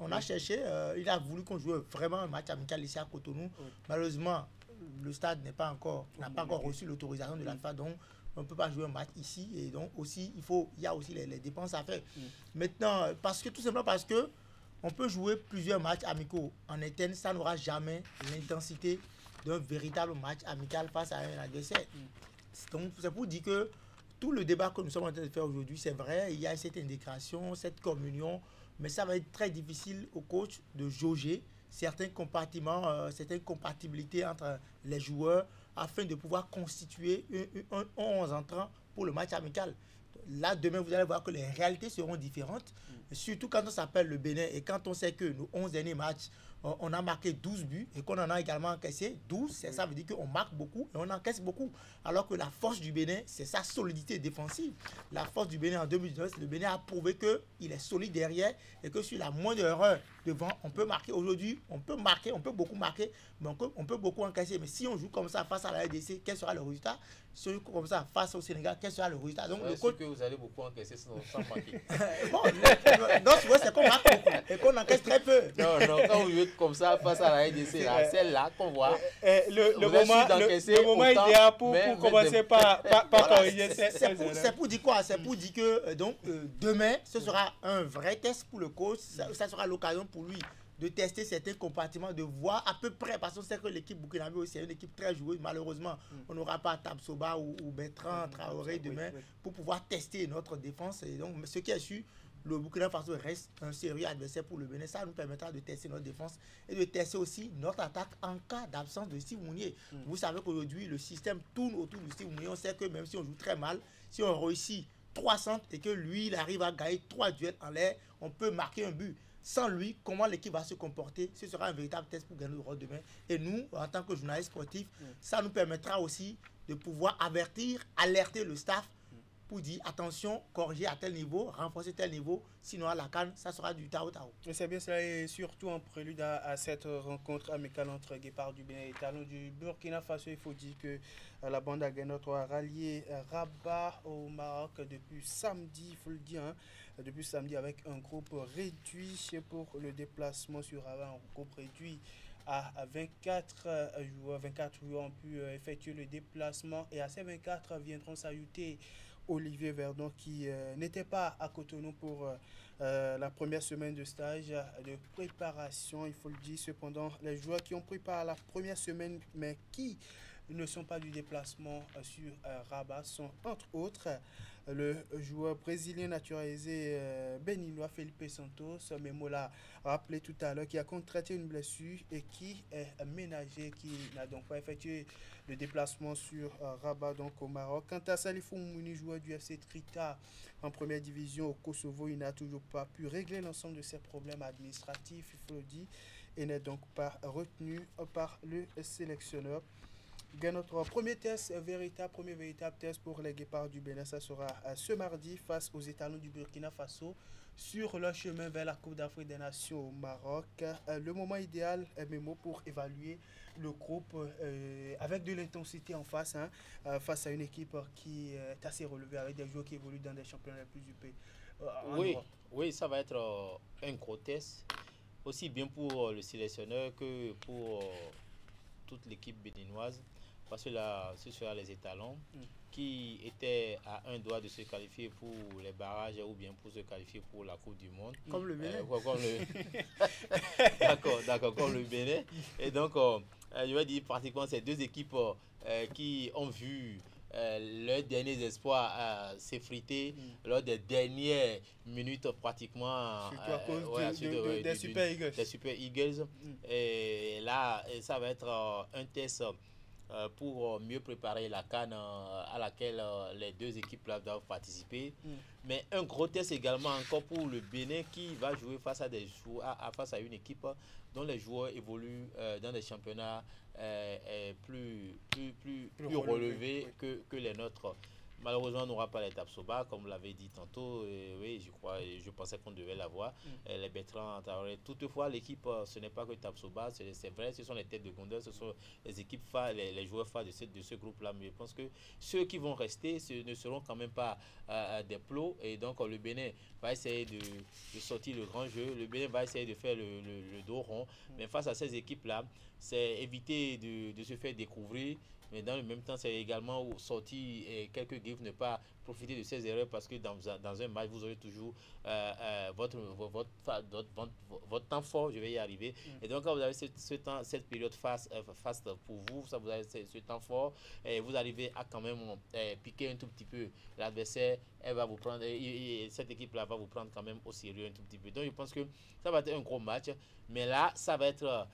il a voulu qu'on joue vraiment un match amical ici à Cotonou. Malheureusement, le stade n'a pas encore reçu l'autorisation de l'AFA, donc on ne peut pas jouer un match ici, et donc aussi il y a aussi les dépenses à faire. Maintenant, tout simplement parce que on peut jouer plusieurs matchs amicaux en interne, ça n'aura jamais l'intensité d'un véritable match amical face à un adversaire. Donc c'est pour dire que tout le débat que nous sommes en train de faire aujourd'hui, c'est vrai, il y a cette intégration, cette communion, mais ça va être très difficile au coach de jauger certains compartiments, certaines compatibilités entre les joueurs afin de pouvoir constituer un 11 entrant pour le match amical. Là, demain, vous allez voir que les réalités seront différentes, surtout quand on s'appelle le Bénin et quand on sait que nos 11 derniers matchs, on a marqué 12 buts et qu'on en a également encaissé 12, ça veut dire qu'on marque beaucoup et on encaisse beaucoup. Alors que la force du Bénin, c'est sa solidité défensive. La force du Bénin en 2019, le Bénin a prouvé qu'il est solide derrière et que sur la moindre erreur devant, on peut marquer. Aujourd'hui, on peut beaucoup marquer, mais on peut beaucoup encaisser. Mais si on joue comme ça face à la RDC, quel sera le résultat? Si on joue comme ça face au Sénégal, quel sera le résultat? Donc, le coach que vous allez beaucoup encaisser sans marquer. Bon, c'est qu'on marque beaucoup et qu'on encaisse très peu. Non, quand vous jouez comme ça face à la RDC, celle-là qu'on voit. Le moment idéal pour commencer par corriger. C'est pour dire quoi? C'est pour dire que demain, ce sera un vrai test pour le coach. Ça sera l'occasion pour lui de tester certains compartiments, de voir à peu près, parce qu'on sait que l'équipe burkinabé aussi est une équipe très joueuse. Malheureusement, on n'aura pas Tabsoba ou Bertrand Traoré demain pour pouvoir tester notre défense. Et donc, ce qui est sûr, le Burkina Faso reste un sérieux adversaire pour le Bénin. Ça nous permettra de tester notre défense et de tester aussi notre attaque en cas d'absence de Steve Mounier. Vous savez qu'aujourd'hui, le système tourne autour de Steve Mounier. On sait que même si on joue très mal, si on réussit 3 centres et que lui, il arrive à gagner 3 duels en l'air, on peut marquer un but. Sans lui, comment l'équipe va se comporter? Ce sera un véritable test pour gagner le rôle demain. Et nous, en tant que journalistes sportifs, ça nous permettra aussi de pouvoir alerter le staff pour dire attention, corriger à tel niveau, renforcer tel niveau, sinon à la CAN, ça sera du tao-tao. C'est bien ça, et surtout en prélude à cette rencontre amicale entre Guépard du Bénin et Talon du Burkina Faso. Il faut dire que la bande à Guénotre a rallié Rabat au Maroc depuis samedi, il faut le dire, depuis samedi avec un groupe réduit pour le déplacement sur Rabat, un groupe réduit à 24 joueurs. 24 joueurs ont pu effectuer le déplacement et à ces 24 viendront s'ajouter Olivier Verdon qui n'était pas à Cotonou pour la première semaine de stage de préparation, il faut le dire. Cependant, les joueurs qui ont préparé la première semaine mais qui ne sont pas du déplacement sur Rabat sont entre autres le joueur brésilien naturalisé béninois Felipe Santos, Memo l'a rappelé tout à l'heure, qui a contracté une blessure et qui est ménagé, qui n'a donc pas effectué le déplacement sur Rabat, donc au Maroc. Quant à Salifou Mouni, joueur du FC Trita en première division au Kosovo, il n'a toujours pas pu régler l'ensemble de ses problèmes administratifs, il faut le dire, et n'est donc pas retenu par le sélectionneur. Notre premier véritable test pour les Guépards du Bénin, ça sera ce mardi face aux étalons du Burkina Faso sur leur chemin vers la Coupe d'Afrique des Nations au Maroc. Le moment idéal, Memo, pour évaluer le groupe avec de l'intensité en face, face à une équipe qui est assez relevée avec des joueurs qui évoluent dans des championnats les plus du pays. Oui, ça va être un gros test, aussi bien pour le sélectionneur que pour toute l'équipe béninoise. Parce que là, ce sera les étalons qui étaient à un doigt de se qualifier pour les barrages ou bien pour se qualifier pour la Coupe du Monde. Comme le Bénin. D'accord, comme le Bénin. Et donc, je vais dire pratiquement ces deux équipes qui ont vu leurs derniers espoirs s'effriter lors des dernières minutes pratiquement. Surtout à cause des Super Eagles. Des Super Eagles. Et là, ça va être un test pour mieux préparer la CAN à laquelle les deux équipes doivent participer. Mais un gros test également encore pour le Bénin qui va jouer face à une équipe dont les joueurs évoluent dans des championnats plus relevés que les nôtres. Malheureusement, on n'aura pas l'étape Soba, comme vous l'avez dit tantôt. Oui, je pensais qu'on devait l'avoir. Les Bertrand Traoré. Toutefois, l'équipe, ce n'est pas que l'étape Soba, c'est vrai, ce sont les têtes de gondole, ce sont les équipes phares, les joueurs phares de ce groupe-là. Mais je pense que ceux qui vont rester ne seront quand même pas des plots. Et donc, le Bénin va essayer de sortir le grand jeu. Le Bénin va essayer de faire le dos rond. Mais face à ces équipes-là, c'est éviter de se faire découvrir. Mais dans le même temps, c'est également sortir quelques griffes, ne pas profiter de ces erreurs parce que dans un match, vous aurez toujours votre temps fort, je vais y arriver. Et donc, quand vous avez cette période faste pour vous, ça vous avez ce temps fort, et vous arrivez à quand même piquer un tout petit peu l'adversaire, elle va vous prendre, cette équipe-là va vous prendre quand même au sérieux un tout petit peu. Donc, je pense que ça va être un gros match, mais là, ça va être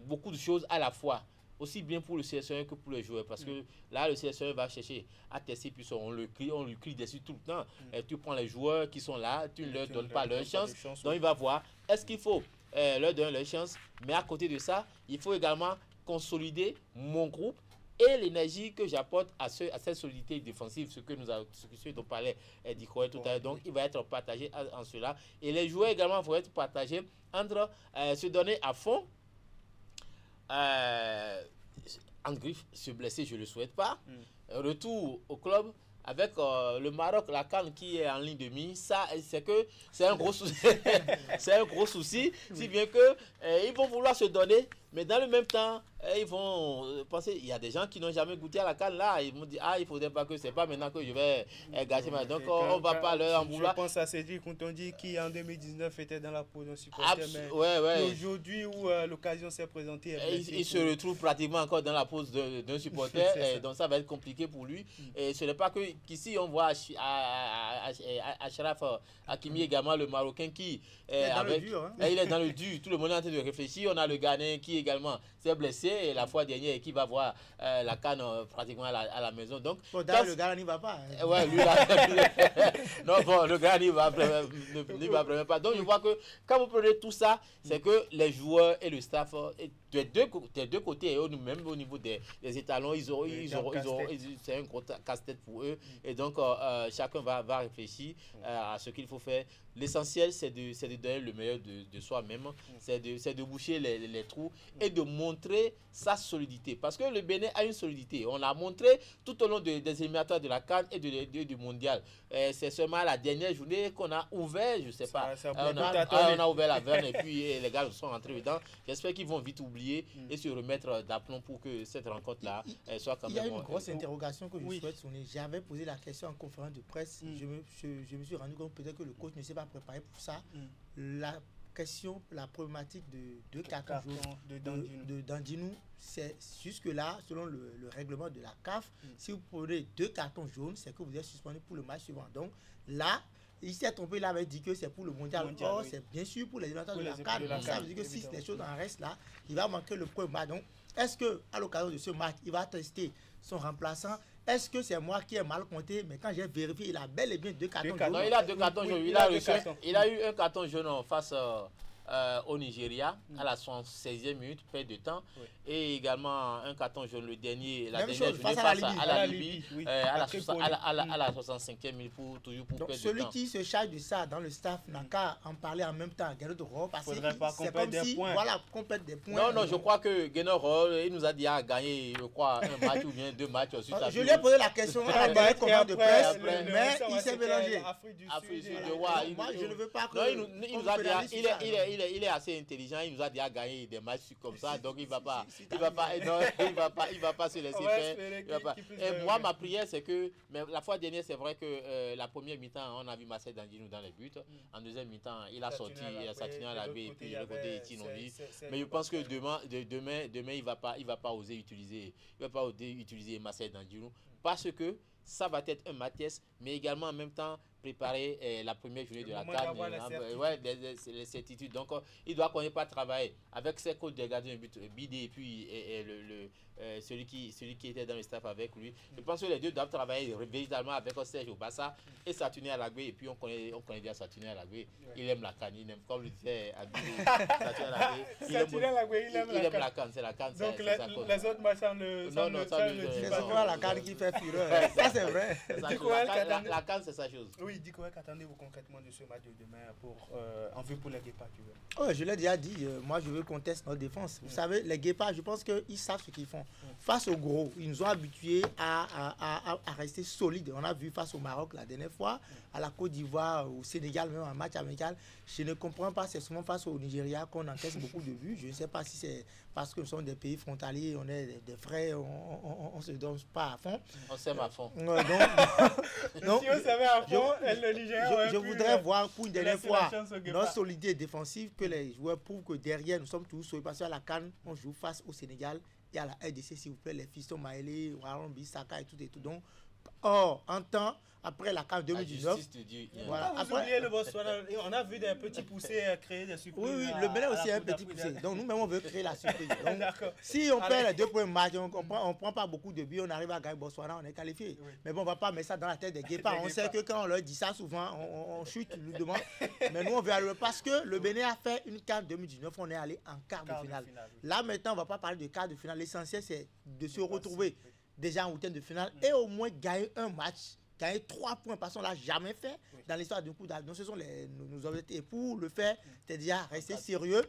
beaucoup de choses à la fois. Aussi bien pour le sélectionneur que pour les joueurs, parce que là le sélectionneur va chercher à tester, puis on lui crie dessus tout le temps. Et tu prends les joueurs qui sont là, tu ne leur donnes pas leur chance, donc il va voir est-ce qu'il faut leur donner leur chance, mais à côté de ça il faut également consolider mon groupe et l'énergie que j'apporte à cette solidité défensive, ce dont parlait Dikoé tout à l'heure. Donc il va être partagé en cela, et les joueurs également vont être partagés entre se donner à fond. En griffe, se blesser, je ne le souhaite pas. Retour au club avec le Maroc, la CAN qui est en ligne de mire, ça c'est un gros souci. C'est un gros souci, si bien que ils vont vouloir se donner, mais dans le même temps, ils vont penser, il y a des gens qui n'ont jamais goûté à la CAN là, ils vont dire il ne faudrait pas que c'est pas maintenant que je vais gâcher ma. Donc on ne va pas leur en vouloir. Je pense à Cédric quand on dit qui en 2019 était dans la peau d'un supporter, mais aujourd'hui où l'occasion s'est présentée, il se retrouve pratiquement encore dans la pose d'un supporter, donc ça va être compliqué pour lui. Et ce n'est pas qu'ici on voit Achraf Hakimi également, le Marocain qui est il est dans le dur. Tout le monde est en train de réfléchir. On a le Ghanéen qui également s'est blessé la fois dernière et qui va voir la CAN pratiquement à la maison. Donc, le Ghana n'y va pas. Ouais, lui là. Non, bon, le Ghana n'y va vraiment pas. Donc, je vois que quand vous prenez tout ça, c'est que les joueurs et le staff, des deux côtés, et même au niveau des étalons, c'est un gros casse-tête pour eux. Et donc, chacun va réfléchir à ce qu'il faut faire. L'essentiel, c'est de donner le meilleur de soi-même, c'est de boucher les trous et de montrer sa solidité. Parce que le Bénin a une solidité. On l'a montré tout au long des éliminatoires de la CAN et du Mondial. C'est seulement la dernière journée qu'on a ouvert, je ne sais pas. On a ouvert la veine et puis les gars sont rentrés dedans. J'espère qu'ils vont vite oublier et se remettre d'aplomb pour que cette rencontre-là soit quand même. Il y a une grosse interrogation que je souhaite souligner. J'avais posé la question en conférence de presse. Je me suis rendu compte peut-être que le coach ne s'est pas préparé pour ça. La question, la problématique de 2 cartons jaunes de Dandinou, c'est jusque-là, selon le règlement de la CAF, si vous prenez 2 cartons jaunes, c'est que vous êtes suspendu pour le match suivant. Donc là, il s'est trompé, il avait dit que c'est pour le mondial. Or, oui. C'est bien sûr pour les éliminatoires de la CAN. Ça veut dire que si les choses en restent là, il va manquer le premier match. Donc, est-ce qu'à l'occasion de ce match, il va tester son remplaçant? Est-ce que c'est moi qui ai mal compté? Mais quand j'ai vérifié, il a bel et bien 2 cartons jaunes. Non, il a 2 cartons jaunes. Il a eu un carton jaune face au Nigeria à la 76e minute, perte de temps. Oui. Et également un carton jaune, le dernier, la dernière journée face à la Libye, oui. à la 65e minute pour perdre de temps. Celui qui se charge de ça dans le staff n'a qu'à en parler en même temps à Guénot Roll, parce que c'est comme si, voilà, complète des points. Non, je crois que Guénot Roll, il nous a dit à gagner, je crois, un match ou bien 2 matchs. Je lui ai posé la question à la conférence de presse, mais il s'est mélangé. Afrique du Sud, moi, je ne veux pas que... Il nous a dit, il est assez intelligent, il nous a dit à gagner des matchs comme ça, donc il va pas se laisser faire. Et moi, ma prière, c'est que, mais la fois dernière, c'est vrai que la première mi-temps, on a vu Marcel Dandinou dans les buts. En deuxième mi-temps, il a sorti Saturnin à la baie et puis le côté Etinovi. Mais je pense que demain, il va pas oser utiliser Marcel Dandinou, parce que ça va être un Mathias, mais également en même temps préparer la première journée de la CAN, les certitudes. Donc, il doit connaître pas travailler avec ses coachs de gardien de but, Bidé et puis celui qui était dans le staff avec lui. Je pense que les deux doivent travailler véritablement avec Serge Obassa et Saturnin à la baie. Et puis, on connaît bien Saturnin à la baie. Il aime la CAN, il aime, comme le disait Abidou, Saturnin à la baie. Il aime la CAN, c'est la CAN. Donc, les autres matchs, c'est souvent la CAN qui fait fureur. Ça, c'est vrai. La CAN, c'est sa chose. Oui, Diko, qu'attendez-vous concrètement de ce match de demain en vue pour les Guépards? Je l'ai déjà dit, moi je veux qu'on teste notre défense. Vous savez, les Guépards, je pense qu'ils savent ce qu'ils font. Face aux gros, ils nous ont habitués à rester solides. On a vu face au Maroc la dernière fois, à la Côte d'Ivoire, au Sénégal, même en match amical. Je ne comprends pas, c'est souvent face au Nigeria qu'on encaisse beaucoup de buts. Je ne sais pas si c'est parce que nous sommes des pays frontaliers, on est des frères, on ne se donne pas à fond. On s'aime à fond. Donc, si on s'aimait à fond, je voudrais voir pour une dernière fois notre solidité défensive, que les joueurs prouvent que derrière nous sommes tous solides. Parce qu'à la CAN, on joue face au Sénégal et à la RDC, s'il vous plaît, les fistons Maëlé, Waron Bissaka et tout et tout. Donc, en temps, après la CAN 2019, voilà. Vous oubliez le Botswana, on a vu des petits poussés créer des surprises. Oui, le Bénin aussi est un petit poussé. Donc nous-mêmes, on veut créer la surprise. Donc, si on perd les 2 points de match, on ne prend pas beaucoup de buts, on arrive à gagner Botswana, on est qualifié. Oui. Mais bon, on ne va pas mettre ça dans la tête des Guépards. On sait que quand on leur dit ça, souvent, on chute, on nous demande. Mais nous, on veut aller. Parce que le Bénin a fait une CAN 2019, on est allé en quart de finale. Là, maintenant, on ne va pas parler de quart de finale. L'essentiel, c'est de se retrouver déjà en huitième de finale et au moins gagner un match. Gagner 3 points, parce qu'on ne l'a jamais fait dans l'histoire du coup d'Al. Donc ce sont nos objectifs. Et pour le faire, c'est-à-dire rester sérieux,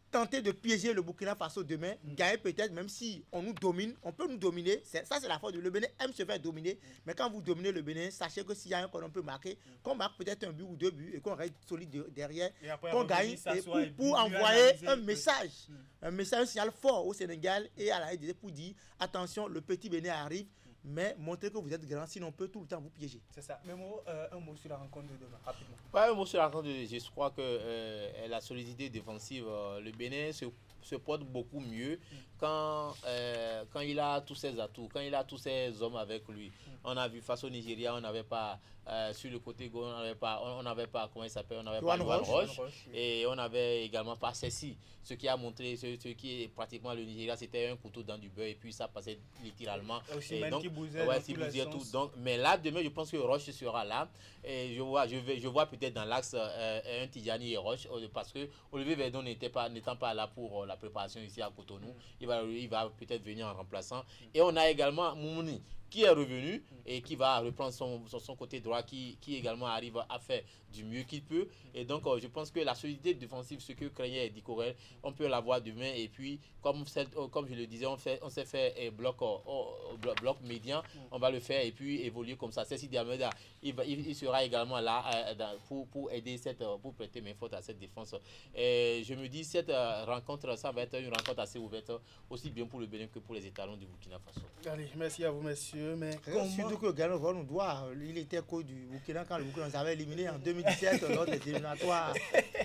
tenter de piéger le Burkina Faso demain, gagner peut-être, même si on nous domine, on peut nous dominer. Ça, c'est la faute. Le Bénin aime se faire dominer, mais quand vous dominez le Bénin, sachez que s'il y a un qu'on peut marquer, qu'on marque peut-être un but ou 2 buts et qu'on reste solide derrière, qu'on gagne pour envoyer un message, un signal fort au Sénégal et à la RDC pour dire attention, le petit Bénin arrive. Mais montrez que vous êtes grand, sinon on peut tout le temps vous piéger. C'est ça. Mais un mot sur la rencontre de demain, rapidement. Un mot sur la rencontre de demain. Je crois que la solidité défensive, le Bénin se porte beaucoup mieux quand il a tous ses atouts, quand il a tous ses hommes avec lui. On a vu face au Nigeria, on n'avait pas sur le côté gauche, on n'avait pas comment il s'appelle, on n'avait pas Johan Roche, et on n'avait également pas Ceci. Ce qui a montré, ce qui est pratiquement le Nigeria, c'était un couteau dans du beurre et puis ça passait littéralement. Et donc, qui bousait tout. Donc, mais là demain, je pense que Roche sera là et je vois peut-être dans l'axe un Tidjani et Roche parce que Olivier Verdon n'étant pas là pour la préparation ici à Cotonou, il va peut-être venir en remplaçant. Et on a également Moumouni qui est revenu et qui va reprendre son côté droit, qui également arrive à faire du mieux qu'il peut. Et donc, je pense que la solidité défensive, ce que craignait Eddie Corel, on peut l'avoir demain. Et puis, comme je le disais, on s'est fait bloc médian, on va le faire et puis évoluer comme ça. Ceci Diameda, il sera également là pour aider pour prêter main forte à cette défense. Et je me dis, cette rencontre, ça va être une rencontre assez ouverte, aussi bien pour le Bénin que pour les étalons du Burkina Faso. Allez, merci à vous, messieurs. jeu, mais surtout que Gano nous doit, il était coach du Burkina quand le Burkina nous avait éliminé en 2017 lors des éliminatoires.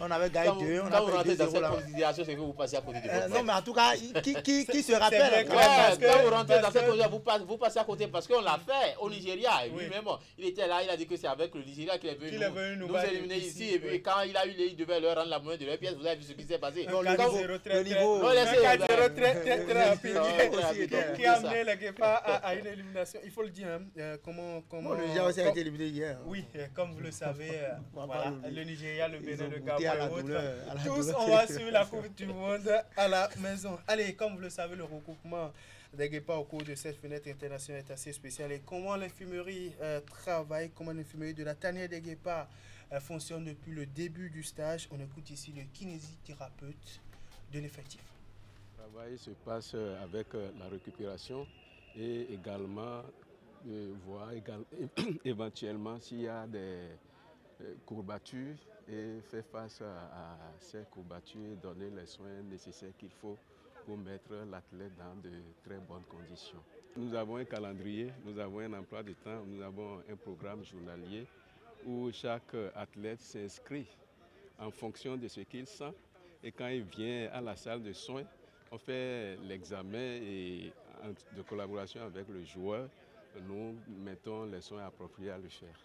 On avait gagné 2, on a perdu 2-0 là. Considération, c'est que vous passez à côté de votre non, mais en tout cas, qui se rappelle quand vous rentrez dans cette considération, vous passez à côté parce qu'on l'a fait au Nigeria. Et lui-même, il était là, il a dit que c'est avec le Nigeria qu'il est venu nous éliminer ici. Et puis quand il devait leur rendre la moyenne de leur pièce, vous avez vu ce qui s'est passé. Le niveau. 4-0 très rapide. Qui a amené la Guépard à une élimination. Il faut le dire, comment le Nigeria aussi a été éliminé hier. Oui, comme vous le savez, voilà, le Nigeria, le Bénin, le Gabon et autres. Tous, on va suivre la Coupe du Monde à la maison. Allez, comme vous le savez, le regroupement des Guépards au cours de cette fenêtre internationale est assez spécial. Et comment l'infirmerie travaille, comment l'infirmerie de la tanière des Guépards fonctionne depuis le début du stage. On écoute ici le kinésithérapeute de l'effectif. Le travail se passe avec la récupération et également voir éventuellement s'il y a des courbatures et faire face à ces courbatures et donner les soins nécessaires qu'il faut pour mettre l'athlète dans de très bonnes conditions. Nous avons un calendrier, nous avons un emploi de temps, nous avons un programme journalier où chaque athlète s'inscrit en fonction de ce qu'il sent et quand il vient à la salle de soins, on fait l'examen et de collaboration avec le joueur, nous mettons les soins appropriés à le faire.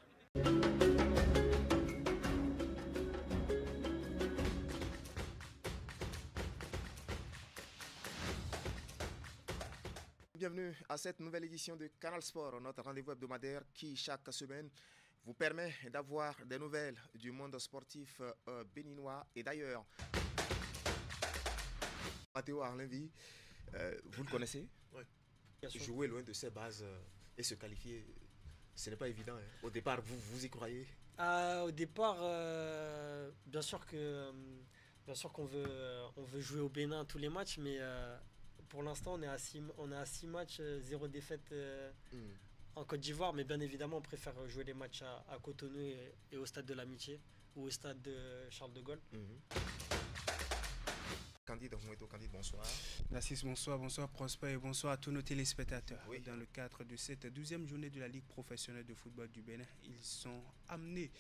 Bienvenue à cette nouvelle édition de Canal Sport, notre rendez-vous hebdomadaire qui, chaque semaine, vous permet d'avoir des nouvelles du monde sportif béninois et d'ailleurs. Matteo Arlenvi, vous le connaissez? Oui. Jouer loin de ses bases et se qualifier, ce n'est pas évident. Hein. Au départ, vous y croyez? Au départ, bien sûr qu'on veut jouer au Bénin tous les matchs, mais pour l'instant, on est à 6 matchs, 0 défaite en Côte d'Ivoire, mais bien évidemment, on préfère jouer les matchs à Cotonou et au stade de l'Amitié ou au stade de Charles de Gaulle. Candide bonsoir. Narcisse, bonsoir, bonsoir Prosper et bonsoir à tous nos téléspectateurs. Oui. Dans le cadre de cette 12e journée de la Ligue professionnelle de football du Bénin, ils sont amenés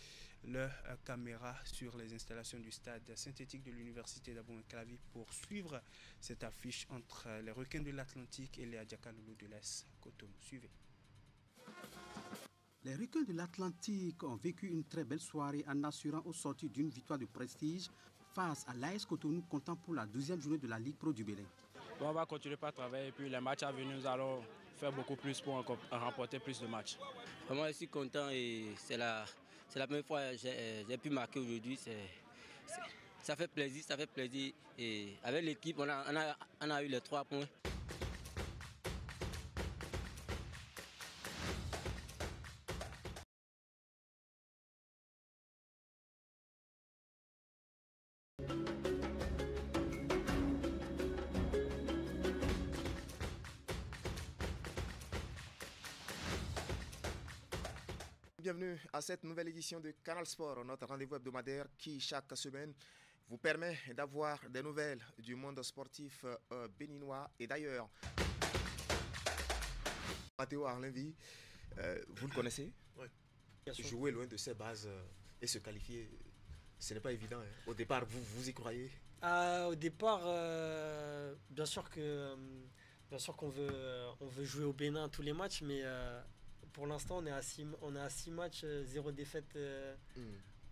leur caméra sur les installations du stade synthétique de l'université d'Abou-Clavi pour suivre cette affiche entre les Requins de l'Atlantique et les Adjaka-Loulou de l'Est. Cotonou, suivez. Les Requins de l'Atlantique ont vécu une très belle soirée en assurant au sortir d'une victoire de prestige face à l'AS Cotonou, comptant pour la 12e journée de la Ligue Pro du Bénin. Bon, on va continuer par travailler et puis les matchs à venir, nous allons faire beaucoup plus pour remporter plus de matchs. Vraiment, je suis content et c'est la première fois que j'ai pu marquer aujourd'hui. Ça fait plaisir et avec l'équipe, on a eu les 3 points. Bienvenue à cette nouvelle édition de Canal Sport, notre rendez-vous hebdomadaire qui, chaque semaine, vous permet d'avoir des nouvelles du monde sportif béninois et d'ailleurs. Matteo Arlenvi, vous le connaissez? Oui. Jouer loin de ses bases et se qualifier, ce n'est pas évident. Hein. Au départ, vous y croyez? Au départ, bien sûr qu'on veut jouer au Bénin tous les matchs, mais pour l'instant, on est à 6 matchs, 0 défaite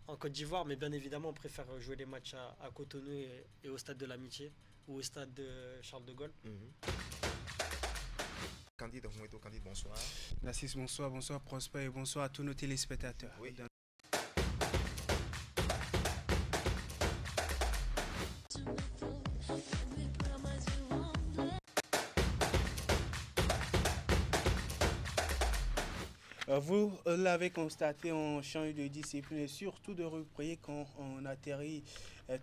en Côte d'Ivoire, mais bien évidemment, on préfère jouer les matchs à Cotonou et au stade de l'Amitié ou au stade de Charles de Gaulle. Candide bonsoir. Narcisse, bonsoir, bonsoir Prosper et bonsoir à tous nos téléspectateurs. Oui. Vous l'avez constaté, on change de discipline et surtout de rubrique quand on atterrit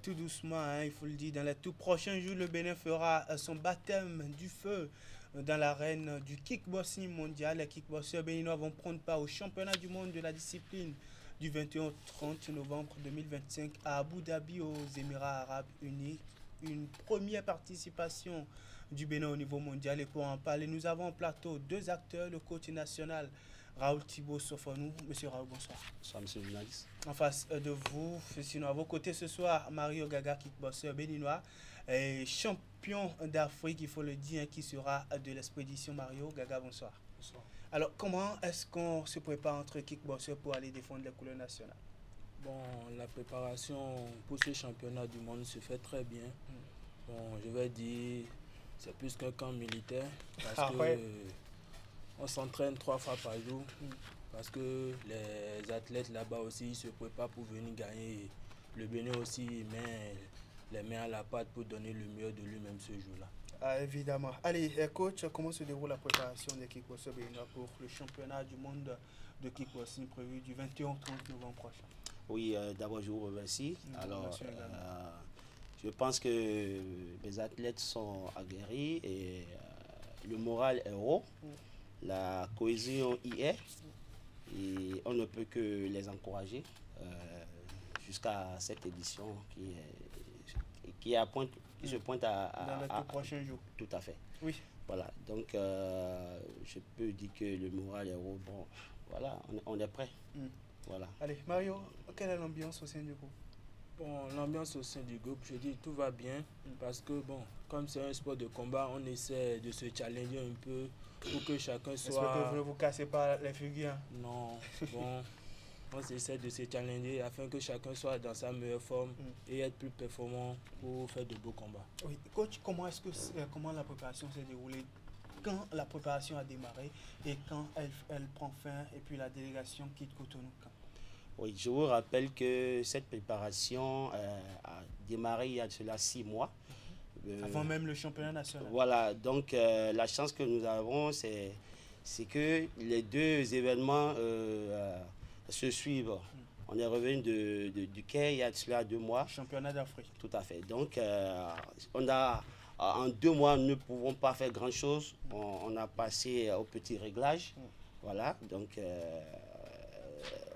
tout doucement, hein, il faut le dire. Dans les tout prochains jours, le Bénin fera son baptême du feu dans l'arène du kickboxing mondial. Les kickboxers béninois vont prendre part au championnat du monde de la discipline du 21 au 30 novembre 2025 à Abu Dhabi aux Émirats Arabes Unis. une première participation du Bénin au niveau mondial. Et pour en parler, nous avons en plateau 2 acteurs, le coach national Raoul Thibault Sofonou. Monsieur Raoul, bonsoir. Bonsoir, monsieur le journaliste. En face de vous, sinon à vos côtés ce soir, Mario Gaga, kickboxer béninois, et champion d'Afrique, il faut le dire, qui sera de l'expédition. Mario Gaga, bonsoir. Bonsoir. Alors, comment est-ce qu'on se prépare entre kickboxers pour aller défendre les couleurs nationales? Bon, la préparation pour ce championnat du monde se fait très bien. Bon, je vais dire, c'est plus qu'un camp militaire parce que on s'entraîne 3 fois par jour parce que les athlètes là-bas aussi se préparent pour venir gagner. Le Bénin aussi met les mains à la pâte pour donner le meilleur de lui-même ce jour-là. Ah, évidemment. Allez, coach, comment se déroule la préparation des kickboxers béninois pour le championnat du monde de kickboxing prévu du 21 au 30 novembre prochain? Oui, d'abord je vous remercie. Alors, je pense que les athlètes sont aguerris et le moral est haut, la cohésion y est et on ne peut que les encourager jusqu'à cette édition qui se pointe dans les tout prochains jours. Tout à fait. Oui. Voilà, donc je peux dire que le moral est haut. Bon, voilà, on est prêt. Voilà. Allez, Mario, quelle est l'ambiance au sein du groupe? Bon, l'ambiance au sein du groupe, je dis tout va bien parce que bon, comme c'est un sport de combat, on essaie de se challenger un peu pour que chacun soit... J'espère que vous ne vous cassez pas les figures. Non, bon, on essaie de se challenger afin que chacun soit dans sa meilleure forme et être plus performant pour faire de beaux combats. Oui, coach, comment la préparation s'est déroulée? Quand la préparation a démarré et quand elle prend fin et puis la délégation quitte Cotonou? Oui, je vous rappelle que cette préparation a démarré il y a cela 6 mois. Avant même le championnat national. Voilà, donc la chance que nous avons, c'est que les 2 événements se suivent. On est revenu du Quai il y a cela 2 mois. Championnat d'Afrique. Tout à fait. Donc, en 2 mois, nous ne pouvons pas faire grand-chose. On a passé au petit réglage. Voilà, donc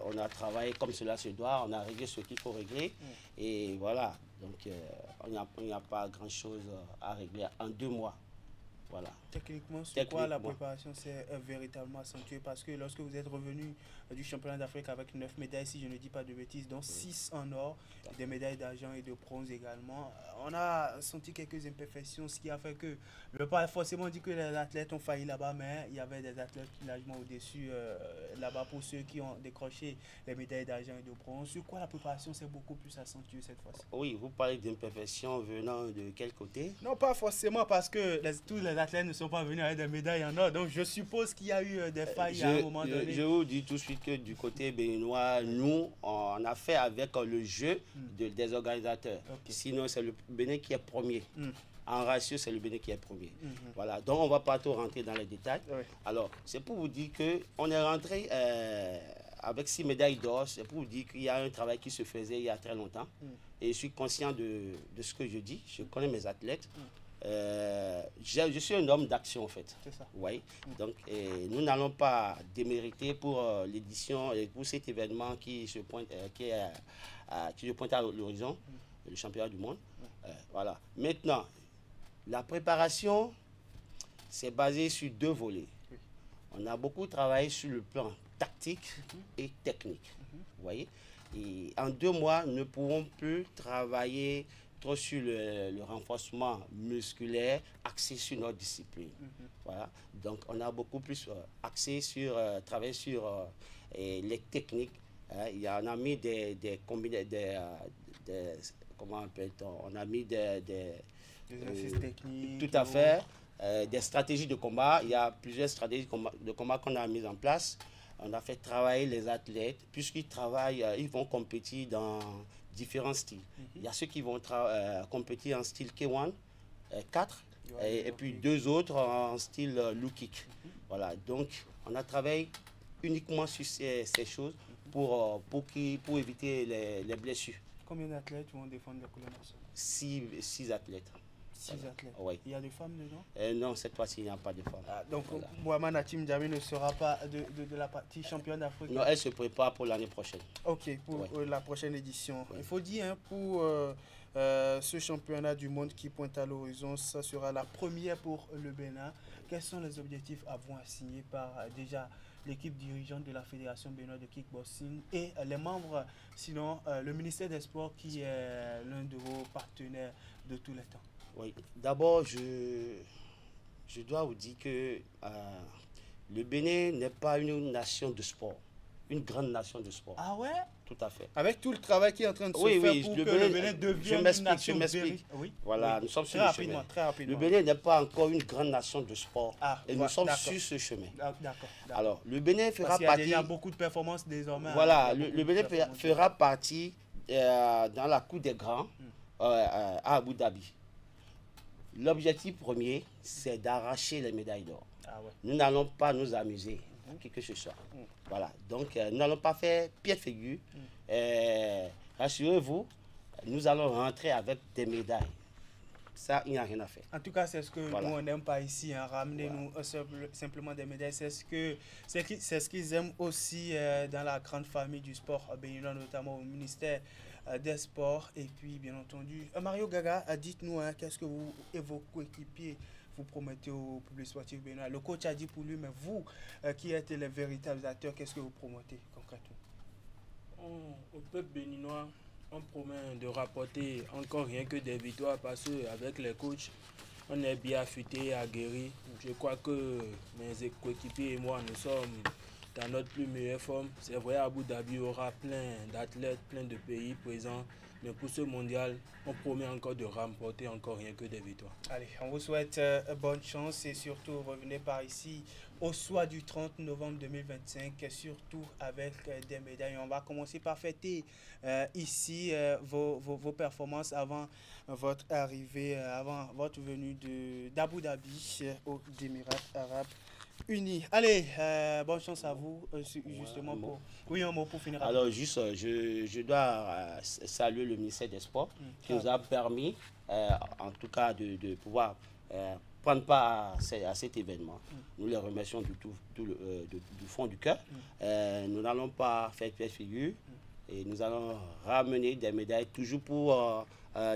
on a travaillé comme cela se doit. On a réglé ce qu'il faut régler. Et voilà, donc il n'y a pas grand-chose à régler en 2 mois. Voilà. Techniquement, sur quoi la préparation s'est véritablement accentuée? Parce que lorsque vous êtes revenu du championnat d'Afrique avec 9 médailles, si je ne dis pas de bêtises, dont 6 en or, des médailles d'argent et de bronze également, on a senti quelques imperfections, ce qui a fait que, je ne veux pas forcément dire que les athlètes ont failli là-bas, mais il y avait des athlètes largement au-dessus là-bas pour ceux qui ont décroché les médailles d'argent et de bronze. Sur quoi la préparation s'est beaucoup plus accentuée cette fois-ci? Oui, vous parlez d'imperfections venant de quel côté? Non, pas forcément, parce que tous les athlètes ne sont pas venus avec des médailles en or. Donc je suppose qu'il y a eu des failles à un moment donné. Je vous dis tout de suite que du côté béninois, nous, on a fait avec le jeu des organisateurs. Sinon, c'est le Bénin qui est premier. En ratio, c'est le Bénin qui est premier. Voilà, donc on ne va pas trop rentrer dans les détails. Alors, c'est pour vous dire qu'on est rentré avec 6 médailles d'or. C'est pour vous dire qu'il y a un travail qui se faisait il y a très longtemps. Et je suis conscient de ce que je dis. Je connais mes athlètes. Je suis un homme d'action en fait. C'est ça. Oui. Donc nous n'allons pas démériter pour l'édition et pour cet événement qui se pointe, qui se pointe à l'horizon, le championnat du monde. Voilà. Maintenant, la préparation, c'est basé sur 2 volets. On a beaucoup travaillé sur le plan tactique et technique. Vous voyez. Et en 2 mois, nous ne pouvons plus travailler sur le renforcement musculaire axé sur notre discipline. Voilà. Donc on a beaucoup plus axé sur travailler sur les techniques. Il on a mis des comment appelle-t-on? On a mis des exercices techniques. Tout à fait. Des stratégies de combat. Il y a plusieurs stratégies de combat qu'on a mises en place. On a fait travailler les athlètes puisqu'ils travaillent, ils vont compétir dans différents styles. Il y a ceux qui vont compétir en style K1, 4, et puis 2 autres en style low kick. Voilà, donc on a travaillé uniquement sur ces choses pour éviter les blessures. Combien d'athlètes vont défendre la couleur nationale? 6 athlètes. 6 athlètes. Oui. Il y a des femmes dedans? Non, cette fois-ci, il n'y a pas de femmes. Donc, voilà. Mohamed Hatim Djamé ne sera pas de la partie championne d'Afrique? Non, elle se prépare pour l'année prochaine. Ok, pour la prochaine édition. Il faut dire, pour ce championnat du monde qui pointe à l'horizon, ça sera la première pour le Bénin. Quels sont les objectifs à vous assignés par déjà l'équipe dirigeante de la Fédération béninoise de kickboxing et les membres, sinon le ministère des Sports qui est l'un de vos partenaires de tous les temps? Oui, d'abord, je dois vous dire que le Bénin n'est pas une nation de sport, une grande nation de sport. Ah ouais? Tout à fait. Avec tout le travail qui est en train de se faire pour que le Bénin devienne une nation. Je m'explique. Oui. Voilà, oui. Nous sommes sur très le rapidement, chemin. Très rapidement. Le Bénin n'est pas encore une grande nation de sport. Et nous sommes d'accord. sur ce chemin. D'accord. Alors, le Bénin fera Parce qu'il y a partie... déjà beaucoup de performances désormais. Voilà, le Bénin fera partie dans la cour des grands à Abu Dhabi. L'objectif premier, c'est d'arracher les médailles d'or. Ah ouais. Nous n'allons pas nous amuser, qui que ce soit. Voilà, donc nous n'allons pas faire pied de figure. Rassurez-vous, nous allons rentrer avec des médailles. Ça, il n'y a rien à faire. En tout cas, c'est ce que Voilà. nous, on n'aime pas ici. Ramenez-nous simplement des médailles. C'est ce qu'ils aiment aussi dans la grande famille du sport béninois, notamment au ministère des Sports. Et puis, bien entendu, Mario Gaga, dites-nous, qu'est-ce que vous et vos coéquipiers vous promettez au public sportif béninois? Le coach a dit pour lui, mais vous, qui êtes les véritables acteurs, qu'est-ce que vous promettez concrètement? Au peuple béninois, on promet de rapporter encore rien que des victoires parce qu'avec les coachs, on est bien affûté, aguerri. Je crois que mes coéquipiers et moi, nous sommes dans notre plus meilleure forme. C'est vrai, Abu Dhabi aura plein d'athlètes, plein de pays présents. Mais pour ce mondial, on promet encore de remporter encore rien que des victoires. Allez, on vous souhaite bonne chance et surtout revenez par ici au soir du 30 novembre 2025, surtout avec des médailles. On va commencer par fêter ici vos performances avant votre arrivée, avant votre venue d'Abu Dhabi aux Émirats Arabes Unis. Allez, bonne chance à vous, justement. Oui, un mot pour finir. Alors, juste, je dois saluer le ministère des Sports qui nous a permis, en tout cas, de pouvoir prendre part à cet événement. Nous les remercions du fond du cœur. Nous n'allons pas faire pièce figure et nous allons ramener des médailles toujours pour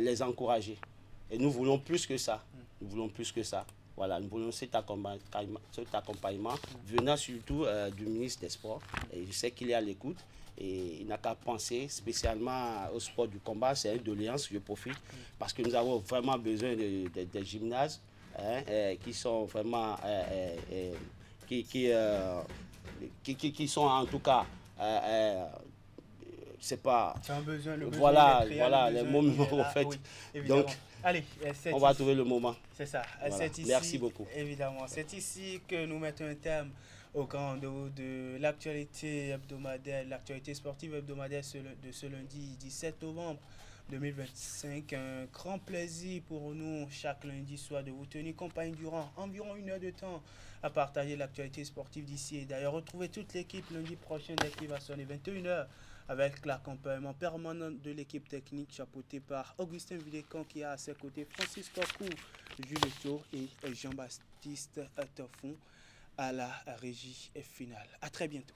les encourager. Et nous voulons plus que ça. Nous voulons plus que ça. Voilà, nous voulons cet accompagnement venant surtout du ministre des Sports. Et je sais qu'il est à l'écoute et il n'a qu'à penser spécialement au sport du combat. C'est une doléance, je profite, parce que nous avons vraiment besoin des gymnases qui sont vraiment... qui sont en tout cas... c'est pas... Voilà, les moments en fait. Oui, donc, allez, on va trouver le moment. C'est ça. Voilà. Ici, merci beaucoup. Évidemment. C'est ici que nous mettons un terme au grand dos de l'actualité hebdomadaire, l'actualité sportive hebdomadaire de ce lundi 17 novembre 2025. Un grand plaisir pour nous chaque lundi soir de vous tenir compagnie durant environ 1 heure de temps à partager l'actualité sportive d'ici et d'ailleurs. Retrouvez toute l'équipe lundi prochain dès qu'il va sonner 21h. Avec l'accompagnement permanent de l'équipe technique chapeautée par Augustin Vidécan qui a à ses côtés Francis Kokou, Jules Tour et Jean-Baptiste Toffon à la régie finale. À très bientôt.